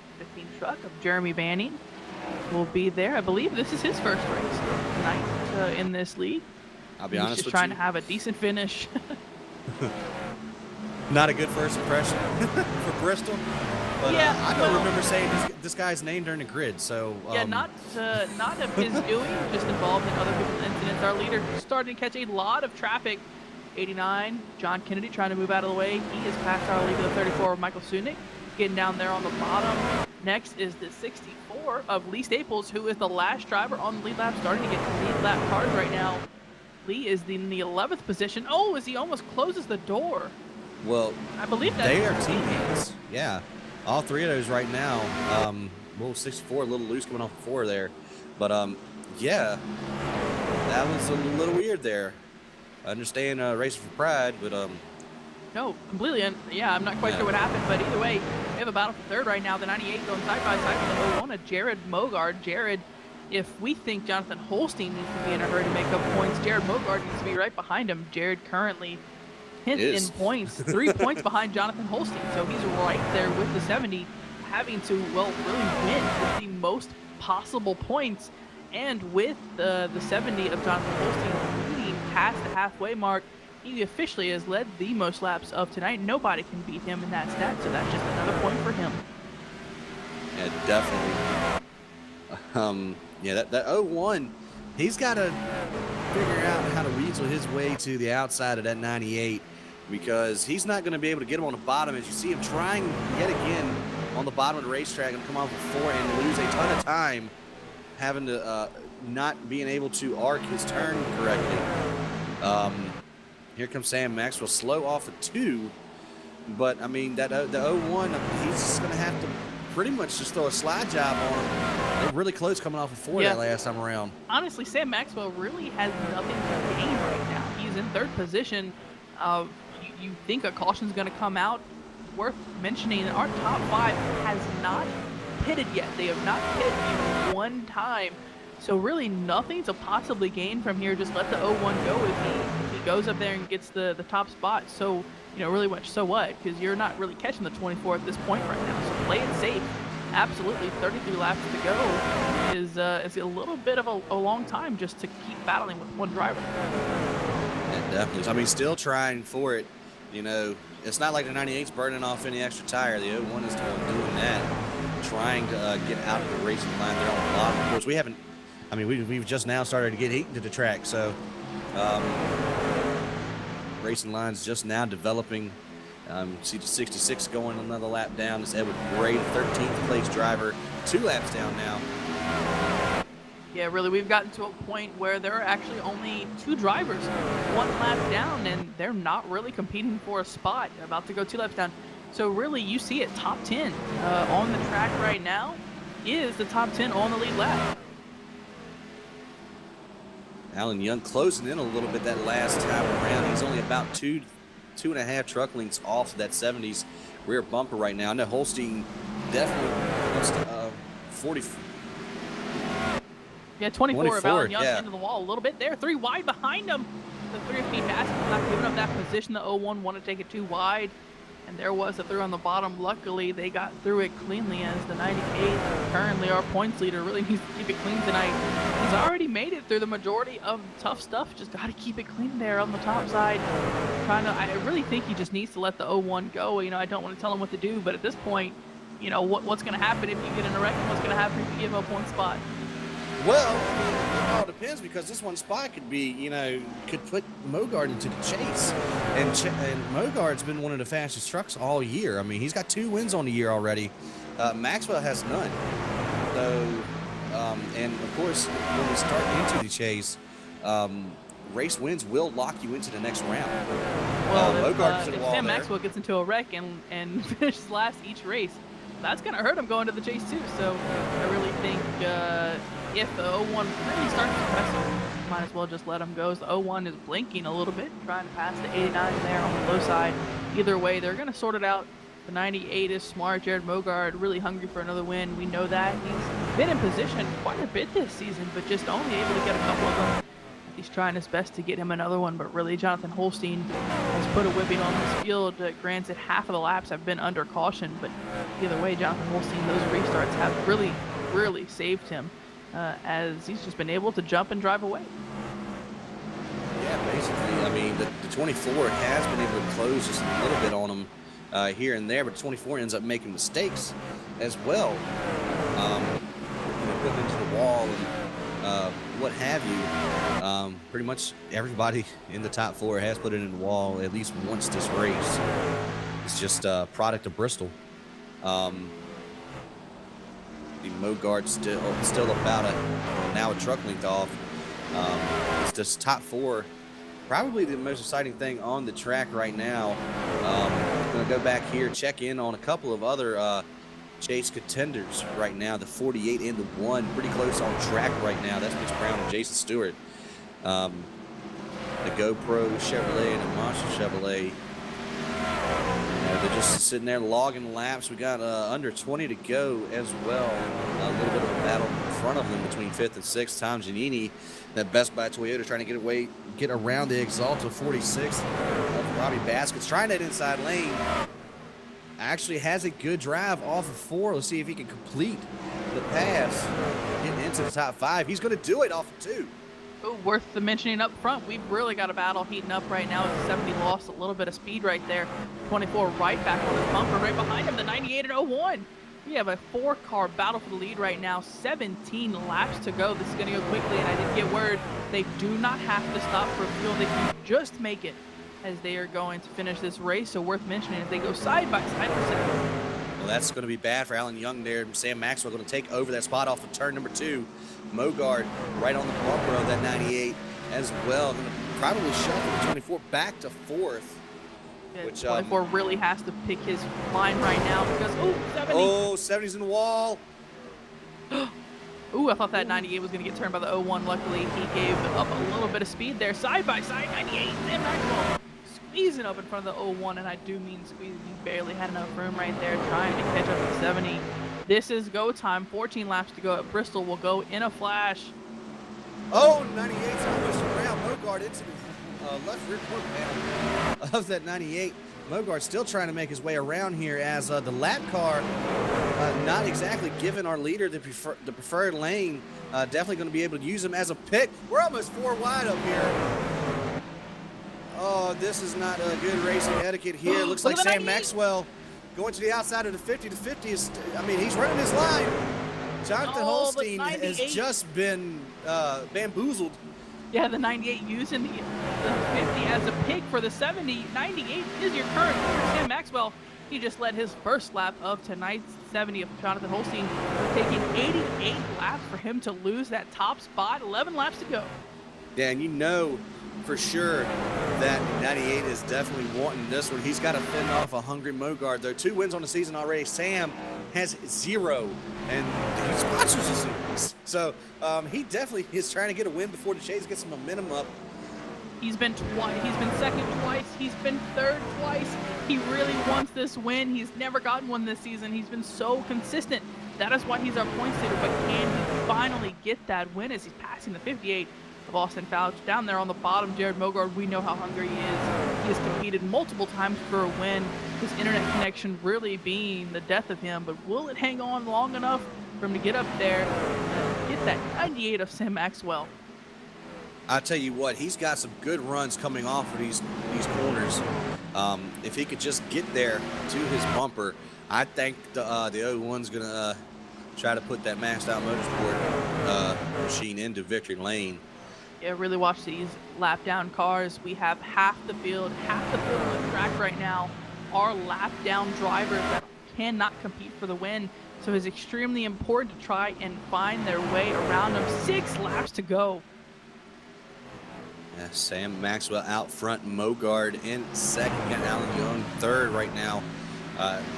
truck of Jeremy Banning will be there. I believe this is his first race tonight in this league. I'll be honest with you. He's just trying to have a decent finish. Not a good first impression for Bristol. But I don't remember saying this guy's name during the grid. So yeah, not of his doing, just involved in other people's incidents. Our leader started to catch a lot of traffic. 89, John Kennedy trying to move out of the way. He is past our leader, the 34 of Michael Sunick, getting down there on the bottom. Next is the 64 of Lee Staples, who is the last driver on the lead lap, starting to get lead lap cards right now. Lee is in the 11th position. Oh, as he almost closes the door. Well, I believe that they are teammates. Yeah, all 3 of those right now. 64, a little loose coming off 4 there, but yeah, that was a little weird there. I understand racing for pride, but no, completely. Yeah, I'm not quite sure what happened, but either way, we have a battle for third right now. The 98 going side by side with the 01 of Jared Mogard. Jared, if we think Jonathan Holstein needs to be in a hurry to make up points, Jared Mogard needs to be right behind him. Jared currently in points, 3 points behind Jonathan Holstein, so he's right there with the 70, having to, well, really win with the most possible points. And with the 70 of Jonathan Holstein leading past the halfway mark, he officially has led the most laps of tonight. Nobody can beat him in that stat, so that's just another point for him. Yeah, definitely. Yeah, that 01, he's got to figure out how to weasel his way to the outside of that 98, because he's not going to be able to get him on the bottom. As you see him trying yet again on the bottom of the racetrack and come off with 4 and lose a ton of time, having to not being able to arc his turn correctly. Here comes Sam Maxwell, slow off of 2, but I mean the 01, he's just going to have to pretty much just throw a slide job on him. They're really close coming off of 4 that last time around. Honestly, Sam Maxwell really has nothing to gain right now. He's in 3rd position. You think a caution's going to come out. Worth mentioning, our top 5 has not pitted yet. They have not pitted even one time. So really nothing to possibly gain from here. Just let the 0-1 go if he goes up there and gets the top spot. So, you know, really much so what? Because you're not really catching the 24 at this point right now. So play it safe. Absolutely, 33 laps to go is a little bit of a long time just to keep battling with one driver. Yeah, definitely. I mean, still trying for it. You know, it's not like the 98's burning off any extra tire. The 01 is doing that, trying to get out of the racing line there on the bottom. Of course, we haven't. I mean, we've just now started to get heat into the track, so racing lines just now developing. See the 66 going another lap down. This Edward Gray, 13th place driver, 2 laps down now. Yeah, really, we've gotten to a point where there are actually only 2 drivers, 1 lap down, and they're not really competing for a spot. They're about to go 2 laps down. So really, you see it, top 10 on the track right now is the top 10 on the lead lap. Alan Young closing in a little bit that last time around. He's only about 2.5 truck lengths off that 70s rear bumper right now. I know Holstein definitely wants to 40. Yeah, 24 of Alan Young yeah. into the wall a little bit there. 3 wide behind him. The 3 feet pass not giving up that position. The 01 wanted to take it too wide. And there was a through on the bottom. Luckily, they got through it cleanly as the 98, currently our points leader, really needs to keep it clean tonight. He's already made it through the majority of tough stuff. Just got to keep it clean there on the top side. I really think he just needs to let the 01 go. You know, I don't want to tell him what to do, but at this point, you know, what's going to happen if you get in a wreck and what's going to happen if you give up 1 spot? Well, it all depends, because this 1 spot could be, you know, could put Mogard into the chase. And Mogard's been one of the fastest trucks all year. I mean, he's got 2 wins on the year already. Maxwell has none. So, and of course, when we start into the chase, race wins will lock you into the next round. Well, if Sam Maxwell gets into a wreck and finishes last each race, that's going to hurt him going to the chase too. So I really think if the 01 really starts to press him, might as well just let him go. The 01 is blinking a little bit, trying to pass the 89 there on the low side. Either way, they're going to sort it out. The 98 is smart. Jared Mogard really hungry for another win. We know that. He's been in position quite a bit this season, but just only able to get a couple of them. He's trying his best to get him another one, but really Jonathan Holstein has put a whipping on this field. Granted, half of the laps have been under caution, but either way, Jonathan Holstein, those restarts have really, really saved him as he's just been able to jump and drive away. Yeah, basically. I mean, the 24 has been able to close just a little bit on him here and there, but the 24 ends up making mistakes as well. Putting into the wall and what have you. Pretty much everybody in the top 4 has put it in the wall at least once this race. It's just a product of Bristol. The Mogard still about now a truck length off. It's just top 4, probably the most exciting thing on the track right now. I'm going to go back here, check in on a couple of other chase contenders right now. The 48 and the 1 pretty close on track right now. That's Mitch Brown and Jason Stewart. The GoPro Chevrolet and the Monster Chevrolet, they're just sitting there logging laps. We got under 20 to go as well. A little bit of a battle in front of them between 5th and 6th. Tom Giannini, that Best Buy Toyota, trying to get around the Exalta 46 of Robbie Baskets, trying that inside lane. Actually has a good drive off of 4. Let's see if he can complete the pass, getting into the top 5. He's going to do it off of 2. Oh, worth the mentioning up front, we've really got a battle heating up right now. The 70 lost a little bit of speed right there. 24 right back on his bumper. Right behind him, the 98 and 01. We have a 4-car battle for the lead right now. 17 laps to go. This is going to go quickly, and I did get word they do not have to stop for fuel. They can just make it as they are going to finish this race. So worth mentioning is they go side by side for second. Well, that's going to be bad for Alan Young there. Sam Maxwell going to take over that spot off of turn number 2. Mogard right on the bumper of that 98 as well. Going to probably shuffle the 24 back to 4th. Yeah, which 24 really has to pick his line right now because, 70. Oh, 70's in the wall. Ooh, I thought that 98 was going to get turned by the 01. Luckily, he gave up a little bit of speed there. Side by side, 98. Sam Maxwell squeezing up in front of the 01, and I do mean squeezing. He barely had enough room right there trying to catch up to 70. This is go time. 14 laps to go at Bristol. Will go in a flash. Oh, 98's almost around Mogard into the left rear quarter panel of that 98. Mogard still trying to make his way around here as the lap car not exactly giving our leader the preferred lane. Definitely going to be able to use him as a pick. We're almost 4 wide up here. Oh, this is not a good racing etiquette here. Looks like Sam Maxwell going to the outside of the 50 to 50. I mean, he's running his line. Jonathan Holstein has just been bamboozled. Yeah, the 98 using the 50 as a pick for the 70. 98 is your current leader, Sam Maxwell. He just led his first lap of tonight's 70 of Jonathan Holstein, taking 88 laps for him to lose that top spot. 11 laps to go. Yeah, and you know for sure that 98 is definitely wanting this one. He's got to fend off a hungry Mogard, though. 2 wins on the season already. Sam has 0, and he sponsors the series. So he definitely is trying to get a win before the Shades get some momentum up. He's been second twice. He's been third twice. He really wants this win. He's never gotten one this season. He's been so consistent. That is why he's our points leader. But can he finally get that win as he's passing the 58 of Austin Fouch? Down there on the bottom, Jared Mogard, we know how hungry he is. He has competed multiple times for a win. His internet connection really being the death of him. But will it hang on long enough for him to get up there and get that 98 of Sam Maxwell? I'll tell you what, he's got some good runs coming off of these corners. If he could just get there to his bumper, I think the 01's going to try to put that maxed out motorsport machine into victory lane. Yeah, really watch these lap down cars. We have half the field on the track right now are lap down drivers that cannot compete for the win. So it's extremely important to try and find their way around them. 6 laps to go. Yeah, Sam Maxwell out front, Mogard in second, got Alan Young third right now,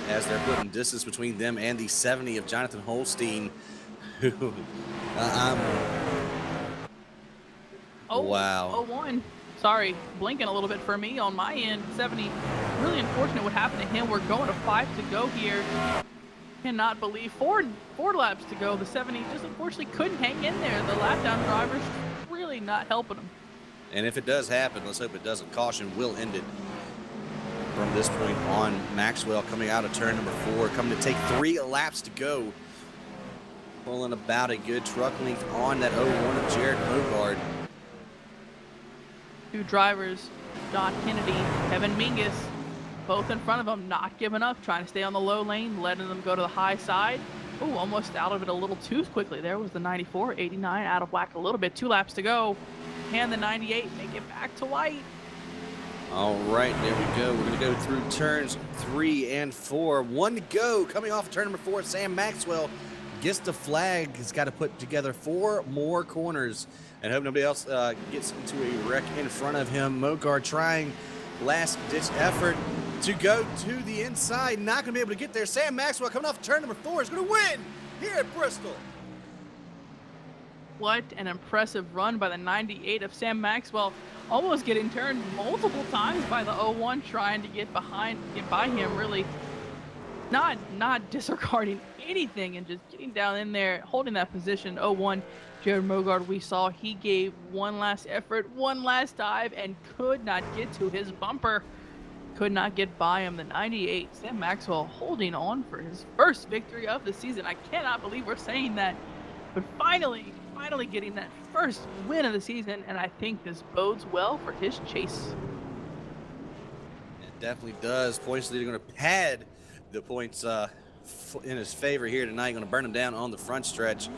as they're putting distance between them and the 70 of Jonathan Holstein, who wow. 01. Sorry, blinking a little bit for me on my end. 70, really unfortunate what happened to him. We're going to 5 to go here. Cannot believe four laps to go. The 70 just unfortunately couldn't hang in there. The lap down drivers really not helping him. And if it does happen, let's hope it doesn't. Caution will end it from this point on. Maxwell coming out of turn number 4, coming to take 3 laps to go. Pulling about a good truck length on that 01 of Jared Mogard. 2 drivers, John Kennedy, Kevin Mingus, both in front of him, not giving up, trying to stay on the low lane, letting them go to the high side. Ooh, almost out of it a little too quickly. There was the 94, 89, out of whack a little bit. 2 laps to go. And the 98 make it back to white. All right, there we go. We're going to go through turns 3 and 4. 1 to go. Coming off of turn number 4, Sam Maxwell gets the flag. He's got to put together 4 more corners and hope nobody else gets into a wreck in front of him. Mogard trying last-ditch effort to go to the inside. Not going to be able to get there. Sam Maxwell coming off of turn number 4 is going to win here at Bristol. What an impressive run by the 98 of Sam Maxwell, almost getting turned multiple times by the 01, trying to get by him, really not disregarding anything and just getting down in there, holding that position. 01, Jared Mogard, we saw he gave one last effort, one last dive, and could not get to his bumper, could not get by him. The 98, Sam Maxwell, holding on for his first victory of the season. I cannot believe we're saying that, but finally getting that first win of the season, and I think this bodes well for his chase. It definitely does. Points leader going to pad the points in his favor here tonight. Going to burn him down on the front stretch.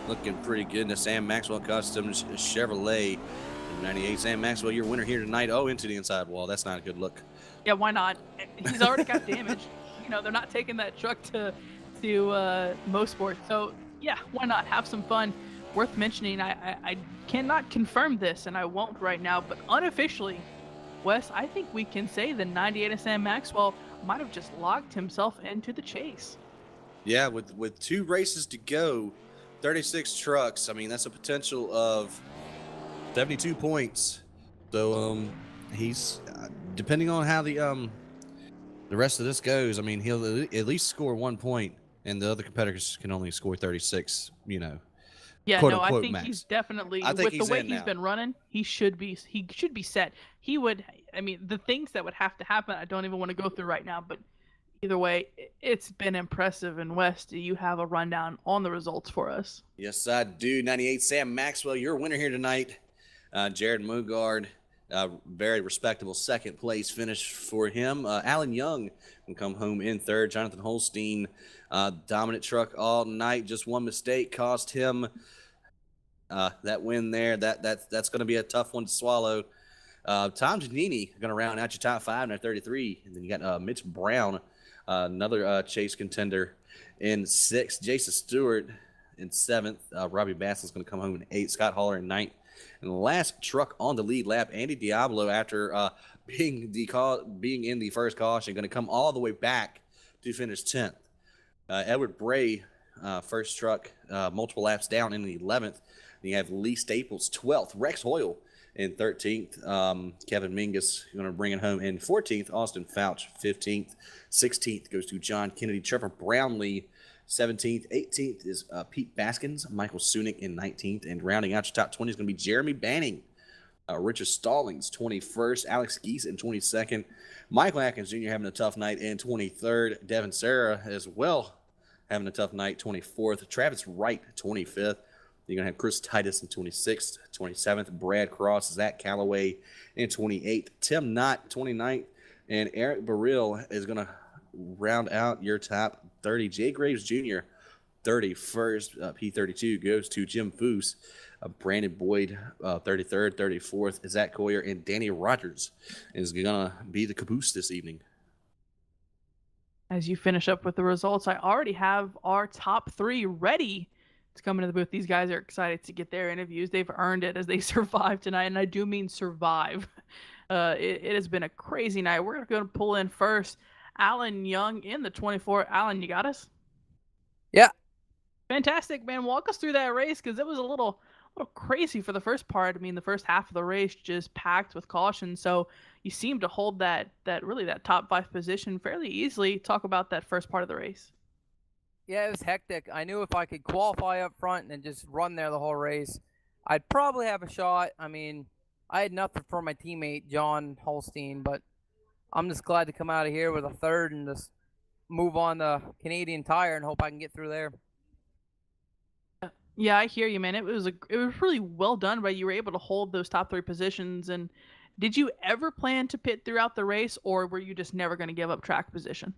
Looking pretty good in the Sam Maxwell Custom Chevrolet 98. Sam Maxwell, your winner here tonight. Oh, into the inside wall. That's not a good look. Yeah, why not? He's already got damage. You know, they're not taking that truck to Mosport. So yeah, why not have some fun? Worth mentioning, I cannot confirm this, and I won't right now, but unofficially, Wes, I think we can say the 98 of Sam Maxwell might have just locked himself into the chase. Yeah, with 2 races to go, 36 trucks. I mean, that's a potential of 72 points. So he's depending on how the rest of this goes. I mean, he'll at least score 1 point, and the other competitors can only score 36. You know. Yeah, quote no, I unquote think he's max. definitely, I think with the he's way in he's now. been running, he should be set. He would, I mean, the things that would have to happen, I don't even want to go through right now, but either way, it's been impressive. And Wes, do you have a rundown on the results for us? Yes, I do. 98 Sam Maxwell, your winner here tonight. Jared Mugard, very respectable second place finish for him. Alan Young can come home in third. Jonathan Holstein, dominant truck all night. Just one mistake cost him that win there. That's going to be a tough one to swallow. Tom Giannini going to round out your top five at 33. And then you got Mitch Brown, another chase contender in sixth. Jason Stewart in seventh. Robbie Bass is going to come home in eighth. Scott Haller in ninth. And the last truck on the lead lap, Andy Diablo, after being in the first caution, going to come all the way back to finish 10th. Edward Bray, first truck, multiple laps down in the 11th. Then you have Lee Staples, 12th. Rex Hoyle in 13th. Kevin Mingus going to bring it home in 14th. Austin Fouch, 15th. 16th goes to John Kennedy. Trevor Brownlee, 17th. 18th is Pete Baskins. Michael Sunick in 19th. And rounding out your top 20 is going to be Jeremy Banning. Richard Stallings, 21st. Alex Geese in 22nd. Michael Atkins Jr. having a tough night in 23rd. Devin Serra as well having a tough night, 24th. Travis Wright, 25th. You're going to have Chris Titus in 26th, 27th. Brad Cross, Zach Calloway in 28th. Tim Knott, 29th. And Eric Burrill is going to round out your top 30. Jay Graves Jr., 31st. P32 goes to Jim Foose. Brandon Boyd, 33rd, 34th. Zach Coyer and Danny Rogers is going to be the caboose this evening. As you finish up with the results, I already have our top three ready to come into the booth. These guys are excited to get their interviews. They've earned it as they survive tonight, and I do mean survive. It has been a crazy night. We're going to pull in first Alan Young in the 24. Alan, you got us? Yeah. Fantastic, man. Walk us through that race, because it was a little crazy for the first part. I mean, the first half of the race just packed with caution. So you seem to hold that top 5 position fairly easily. Talk about that first part of the race. Yeah, it was hectic. I knew if I could qualify up front and just run there the whole race, I'd probably have a shot. I mean, I had nothing for my teammate, John Holstein, but I'm just glad to come out of here with a third and just move on the Canadian Tire and hope I can get through there. Yeah, I hear you, man. It was really well done, but you were able to hold those top 3 positions. And did you ever plan to pit throughout the race, or were you just never going to give up track position?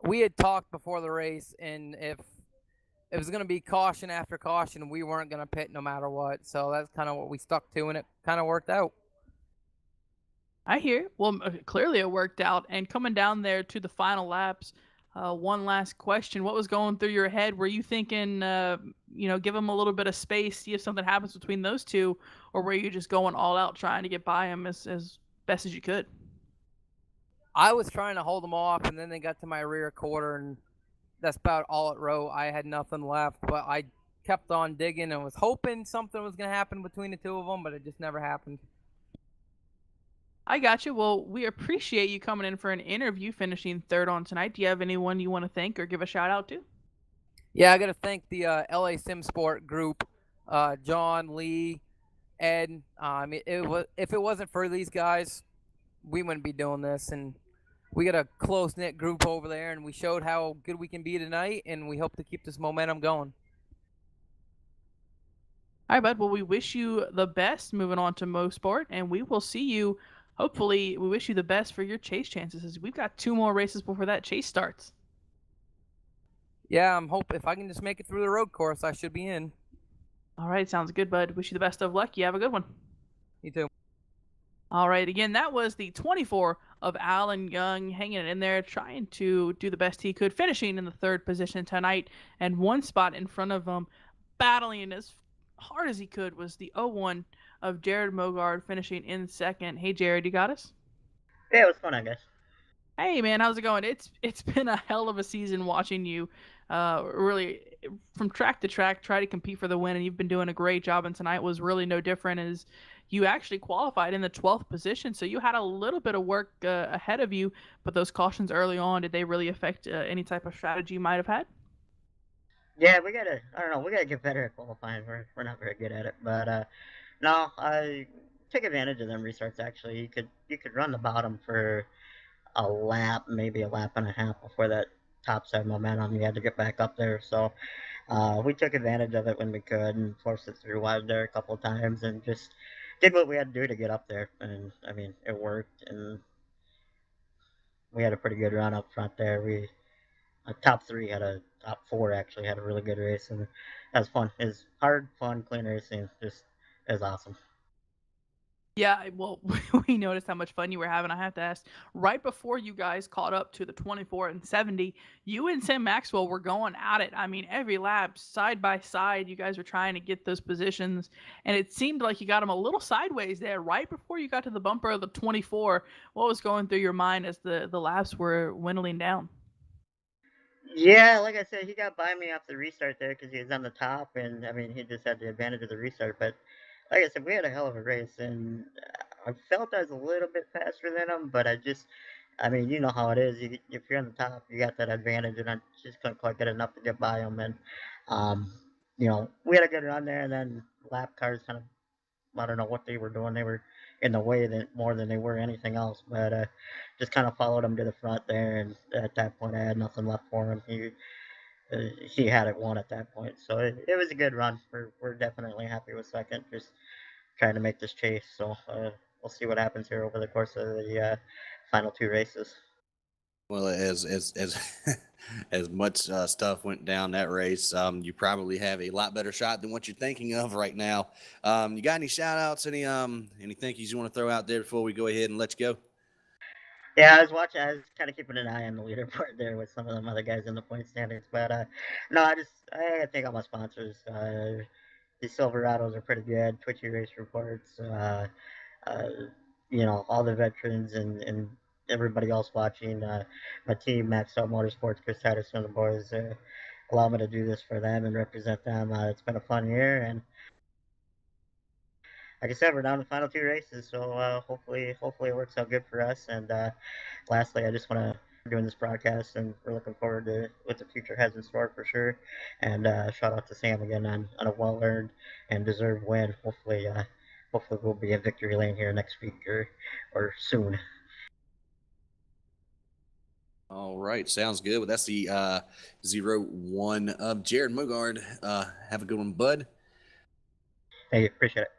We had talked before the race, and if it was going to be caution after caution, we weren't going to pit no matter what. So that's kind of what we stuck to, and it kind of worked out. I hear. Well, clearly it worked out. And coming down there to the final laps, one last question. What was going through your head? Were you thinking, give them a little bit of space, see if something happens between those two, or were you just going all out trying to get by them as best as you could? I was trying to hold them off, and then they got to my rear quarter, and that's about all it wrote. I had nothing left, but I kept on digging and was hoping something was going to happen between the two of them, but it just never happened. I got you. Well, we appreciate you coming in for an interview, finishing third on tonight. Do you have anyone you want to thank or give a shout out to? Yeah, I got to thank the LA Sim Sport group, John, Lee, Ed. If it wasn't for these guys, we wouldn't be doing this. And we got a close-knit group over there, and we showed how good we can be tonight, and we hope to keep this momentum going. All right, bud. Well, we wish you the best moving on to Mosport, and we will see you. Hopefully, we wish you the best for your chase chances, as we've got 2 more races before that chase starts. Yeah, I'm hoping if I can just make it through the road course, I should be in. All right, sounds good, bud. Wish you the best of luck. You have a good one. You too. All right, again, that was the 24 of Alan Young, hanging it in there, trying to do the best he could, finishing in the 3rd position tonight, and 1 spot in front of him, battling as hard as he could, was the 01 of Jared Mogard, finishing in 2nd. Hey, Jared, you got us? Yeah, it was fun, I guess. Hey, man, how's it going? It's been a hell of a season watching you really from track to track try to compete for the win, and you've been doing a great job, and tonight was really no different, as you actually qualified in the 12th position, so you had a little bit of work ahead of you, but those cautions early on, did they really affect any type of strategy you might have had? Yeah, we gotta. I don't know. We gotta get better at qualifying. We're not very good at it. But no, I took advantage of them restarts. Actually, you could run the bottom for a lap, maybe a lap and a half before that top side momentum. You had to get back up there. So we took advantage of it when we could and forced it through wide there a couple of times and just did what we had to do to get up there. And I mean, it worked. And we had a pretty good run up front there. We top three had a top four actually had a really good race, and that was fun. It's hard, fun, clean racing. Just it was awesome. Yeah, well, we noticed how much fun you were having. I have to ask, right before you guys caught up to the 24 and 70, you and Sam Maxwell were going at it. I mean, every lap, side by side, you guys were trying to get those positions, and it seemed like you got them a little sideways there right before you got to the bumper of the 24. What was going through your mind as the laps were dwindling down? Yeah, like I said, he got by me off the restart there because he was on the top, and I mean he just had the advantage of the restart. But like I said, we had a hell of a race, and I felt I was a little bit faster than him, but I mean, you know how it is. If you're on the top, you got that advantage, and I just couldn't quite get enough to get by him. And um, we had a good run there, and then lap cars kind of I don't know what they were doing. They were in the way that more than they were anything else. But just kind of followed him to the front there, and at that point, I had nothing left for him. He had it won at that point, so it was a good run. We're definitely happy with second. Just trying to make this chase. So we'll see what happens here over the course of the final two races. Well, as as much stuff went down that race, you probably have a lot better shot than what you're thinking of right now. You got any shout outs, any thank yous you want to throw out there before we go ahead and let you go? Yeah, I was watching. I was kind of keeping an eye on the leaderboard there with some of them other guys in the point standings. But no, I gotta thank all my sponsors. The Silverados are pretty good. Twitchy Race Reports. Uh, all the veterans and everybody else watching. My team, Maxed Out Motorsports, Chris Titus and the boys, allow me to do this for them and represent them. It's been a fun year, and like I said, we're down to the final two races, so hopefully it works out good for us. And lastly, I just want to doing this broadcast, and we're looking forward to what the future has in store for sure. And shout out to Sam again on a well earned and deserved win. Hopefully we'll be in victory lane here next week or soon. All right, sounds good. Well, that's the 0-1 of Jared Mogard. Have a good one, bud. Hey, appreciate it.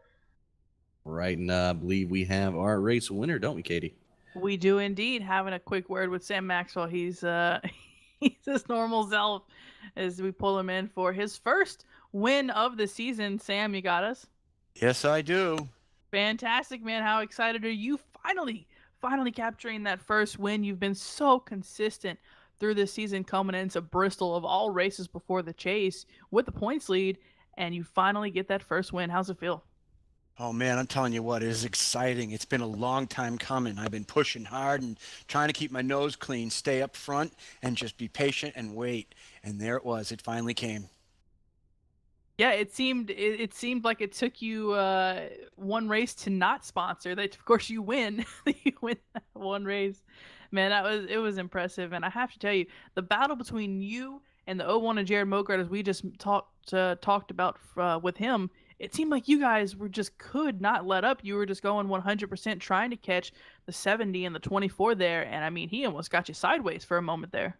Right, and I believe we have our race winner, don't we, Katie? We do indeed. Having a quick word with Sam Maxwell. He's he's his normal self as we pull him in for his first win of the season. Sam, you got us? Yes, I do. Fantastic, man. How excited are you finally capturing that first win? You've been so consistent through this season coming into Bristol of all races before the chase with the points lead, and you finally get that first win. How's it feel? Oh man, I'm telling you what, it is exciting. It's been a long time coming. I've been pushing hard and trying to keep my nose clean, stay up front, and just be patient and wait. And there it was. It finally came. Yeah, it seemed like it took you one race to not sponsor. That of course you win. You win that one race. Man, it was impressive, and I have to tell you, the battle between you and the O1 and Jared Mogart, as we just talked about with him, it seemed like you guys were just could not let up. You were just going 100% trying to catch the 70 and the 24 there, and I mean, he almost got you sideways for a moment there.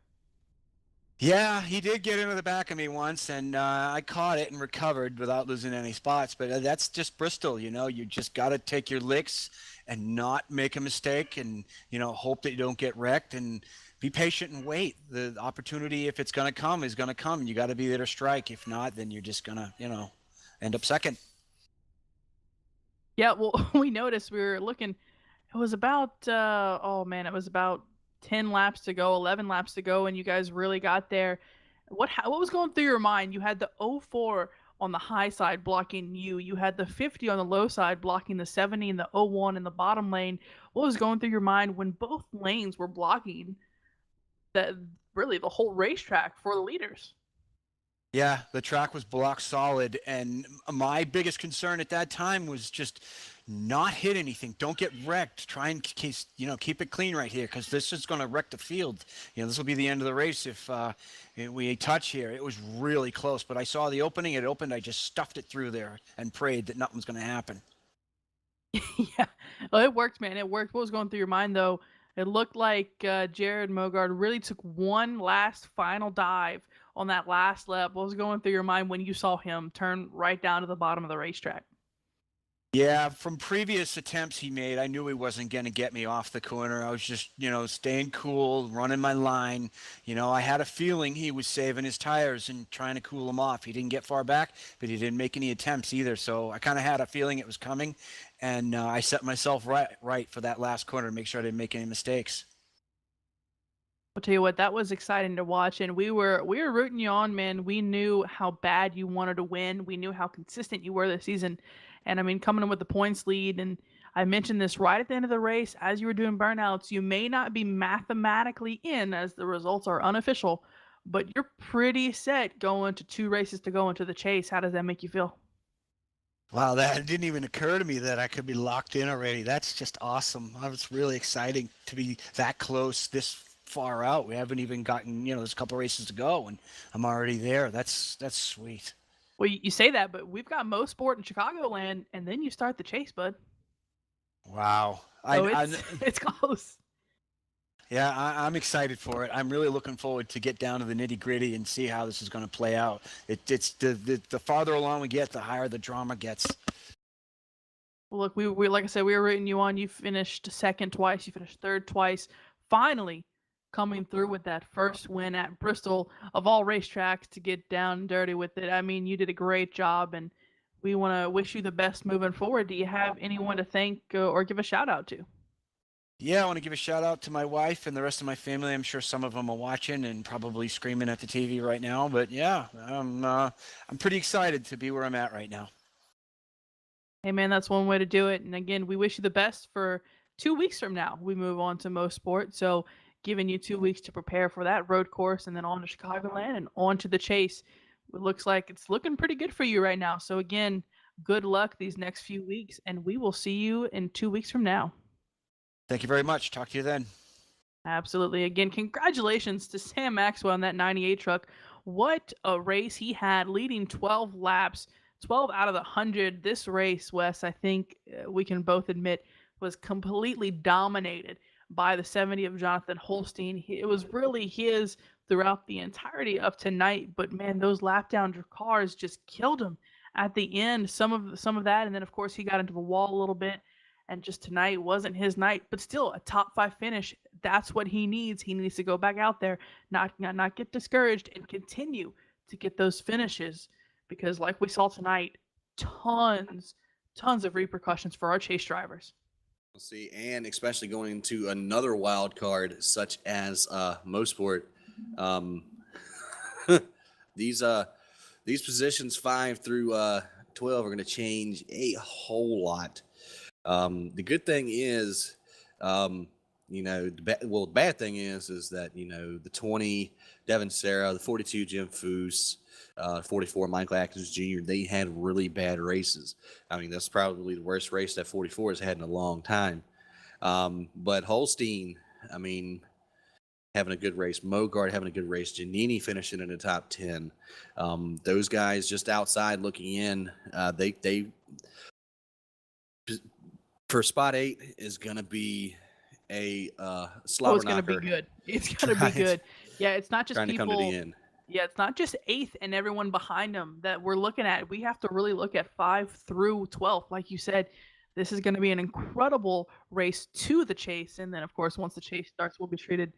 Yeah, he did get into the back of me once, and I caught it and recovered without losing any spots. But that's just Bristol, you know. You just got to take your licks and not make a mistake, and hope that you don't get wrecked, and be patient and wait. The opportunity, if it's going to come, is going to come. You got to be there to strike. If not, then you're just gonna, end up second. Yeah, well, we noticed we were looking. It was about oh man, it was about 10 laps to go, 11 laps to go, and you guys really got there. What was going through your mind? You had the 04 on the high side blocking you. You had the 50 on the low side blocking the 70 and the 01 in the bottom lane. What was going through your mind when both lanes were blocking that really the whole racetrack for the leaders? Yeah, the track was block solid, and my biggest concern at that time was just not hit anything. Don't get wrecked. Try and keep it clean right here, because this is going to wreck the field. This will be the end of the race if we touch here. It was really close, but I saw the opening. It opened. I just stuffed it through there and prayed that nothing was going to happen. Yeah, well, it worked, man. It worked. What was going through your mind though? It looked like Jared Mogard really took one last final dive on that last lap. What was going through your mind when you saw him turn right down to the bottom of the racetrack? Yeah, from previous attempts he made, I knew he wasn't going to get me off the corner. I was just, staying cool, running my line. I had a feeling he was saving his tires and trying to cool them off. He didn't get far back, but he didn't make any attempts either. So I kind of had a feeling it was coming, and I set myself right for that last corner to make sure I didn't make any mistakes. I'll tell you what, that was exciting to watch, and we were rooting you on, man. We knew how bad you wanted to win. We knew how consistent you were this season. And I mean, coming in with the points lead, and I mentioned this right at the end of the race, as you were doing burnouts, you may not be mathematically in as the results are unofficial, but you're pretty set going to 2 races to go into the chase. How does that make you feel? Wow, that didn't even occur to me that I could be locked in already. That's just awesome. It's really exciting to be that close this far out. We haven't even gotten, there's a couple races to go, and I'm already there. That's sweet. Well, you say that, but we've got Mo Sport in Chicagoland, and then you start the chase, bud. Wow. So it's close. Yeah, I'm excited for it. I'm really looking forward to get down to the nitty gritty and see how this is going to play out. It's the farther along we get, the higher the drama gets. Well, look, we like I said, we were rooting you on. You finished second twice. You finished third twice. Finally, coming through with that first win at Bristol of all racetracks to get down and dirty with it. I mean, you did a great job, and we want to wish you the best moving forward. Do you have anyone to thank or give a shout out to? Yeah, I want to give a shout out to my wife and the rest of my family. I'm sure some of them are watching and probably screaming at the TV right now. But yeah, I'm pretty excited to be where I'm at right now. Hey, man, that's one way to do it. And again, we wish you the best for 2 weeks from now. We move on to Mo Sport. So giving you 2 weeks to prepare for that road course and then on to Chicagoland and on to the chase. It looks like it's looking pretty good for you right now. So again, good luck these next few weeks, and we will see you in 2 weeks from now. Thank you very much. Talk to you then. Absolutely. Again, congratulations to Sam Maxwell in that 98 truck. What a race he had, leading 12 laps, 12 out of the 100. This race, Wes, I think we can both admit, was completely dominated by the 70 of Jonathan Holstein. It was really his throughout the entirety of tonight, but man, those lap down cars just killed him at the end. Some of that, and then of course he got into the wall a little bit. And just tonight wasn't his night, but still a top 5 finish. That's what he needs. He needs to go back out there, not get discouraged, and continue to get those finishes. Because like we saw tonight, tons of repercussions for our chase drivers. We'll see, and especially going into another wild card such as Mosport. These positions 5 through 12 are going to change a whole lot. The good thing is, the bad thing is that, the 20, Devin Sarah, the 42, Jim Foose, 44, Michael Atkins Jr., they had really bad races. I mean, that's probably the worst race that 44 has had in a long time. But Holstein, I mean, having a good race. Mogard having a good race. Giannini finishing in the top 10. Those guys just outside looking in, they for spot 8 is going to be a slobber it's going to be good. It's going to be good. Yeah, it's not just trying people. To come to the end. Yeah, it's not just 8th and everyone behind them that we're looking at. We have to really look at 5 through 12. Like you said, this is going to be an incredible race to the chase. And then, of course, once the chase starts, we'll be treated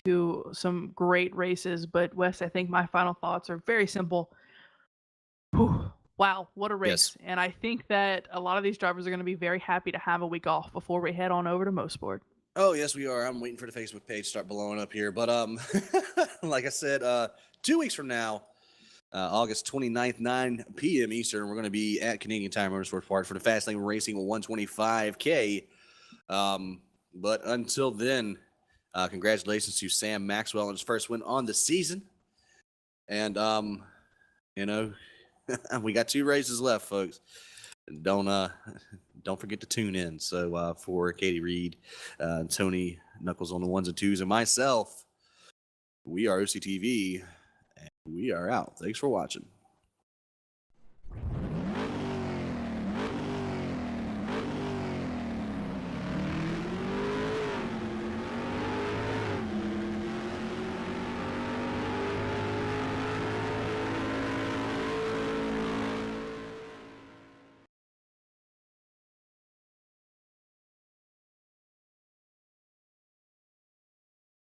to some great races. But, Wes, I think my final thoughts are very simple. Whew. Wow, what a race. Yes. And I think that a lot of these drivers are going to be very happy to have a week off before we head on over to Mosport. Oh, yes, we are. I'm waiting for the Facebook page to start blowing up here. But like I said, 2 weeks from now, August 29th, 9 p.m. Eastern, we're going to be at Canadian Tire Motorsports Park for the Fastlane Racing 125K. But until then, congratulations to Sam Maxwell on his first win on the season. And You know, we got 2 races left, folks. Don't forget to tune in. So for Katie Reed, Tony Knuckles on the 1s and 2s, and myself, we are OCTV, and we are out. Thanks for watching.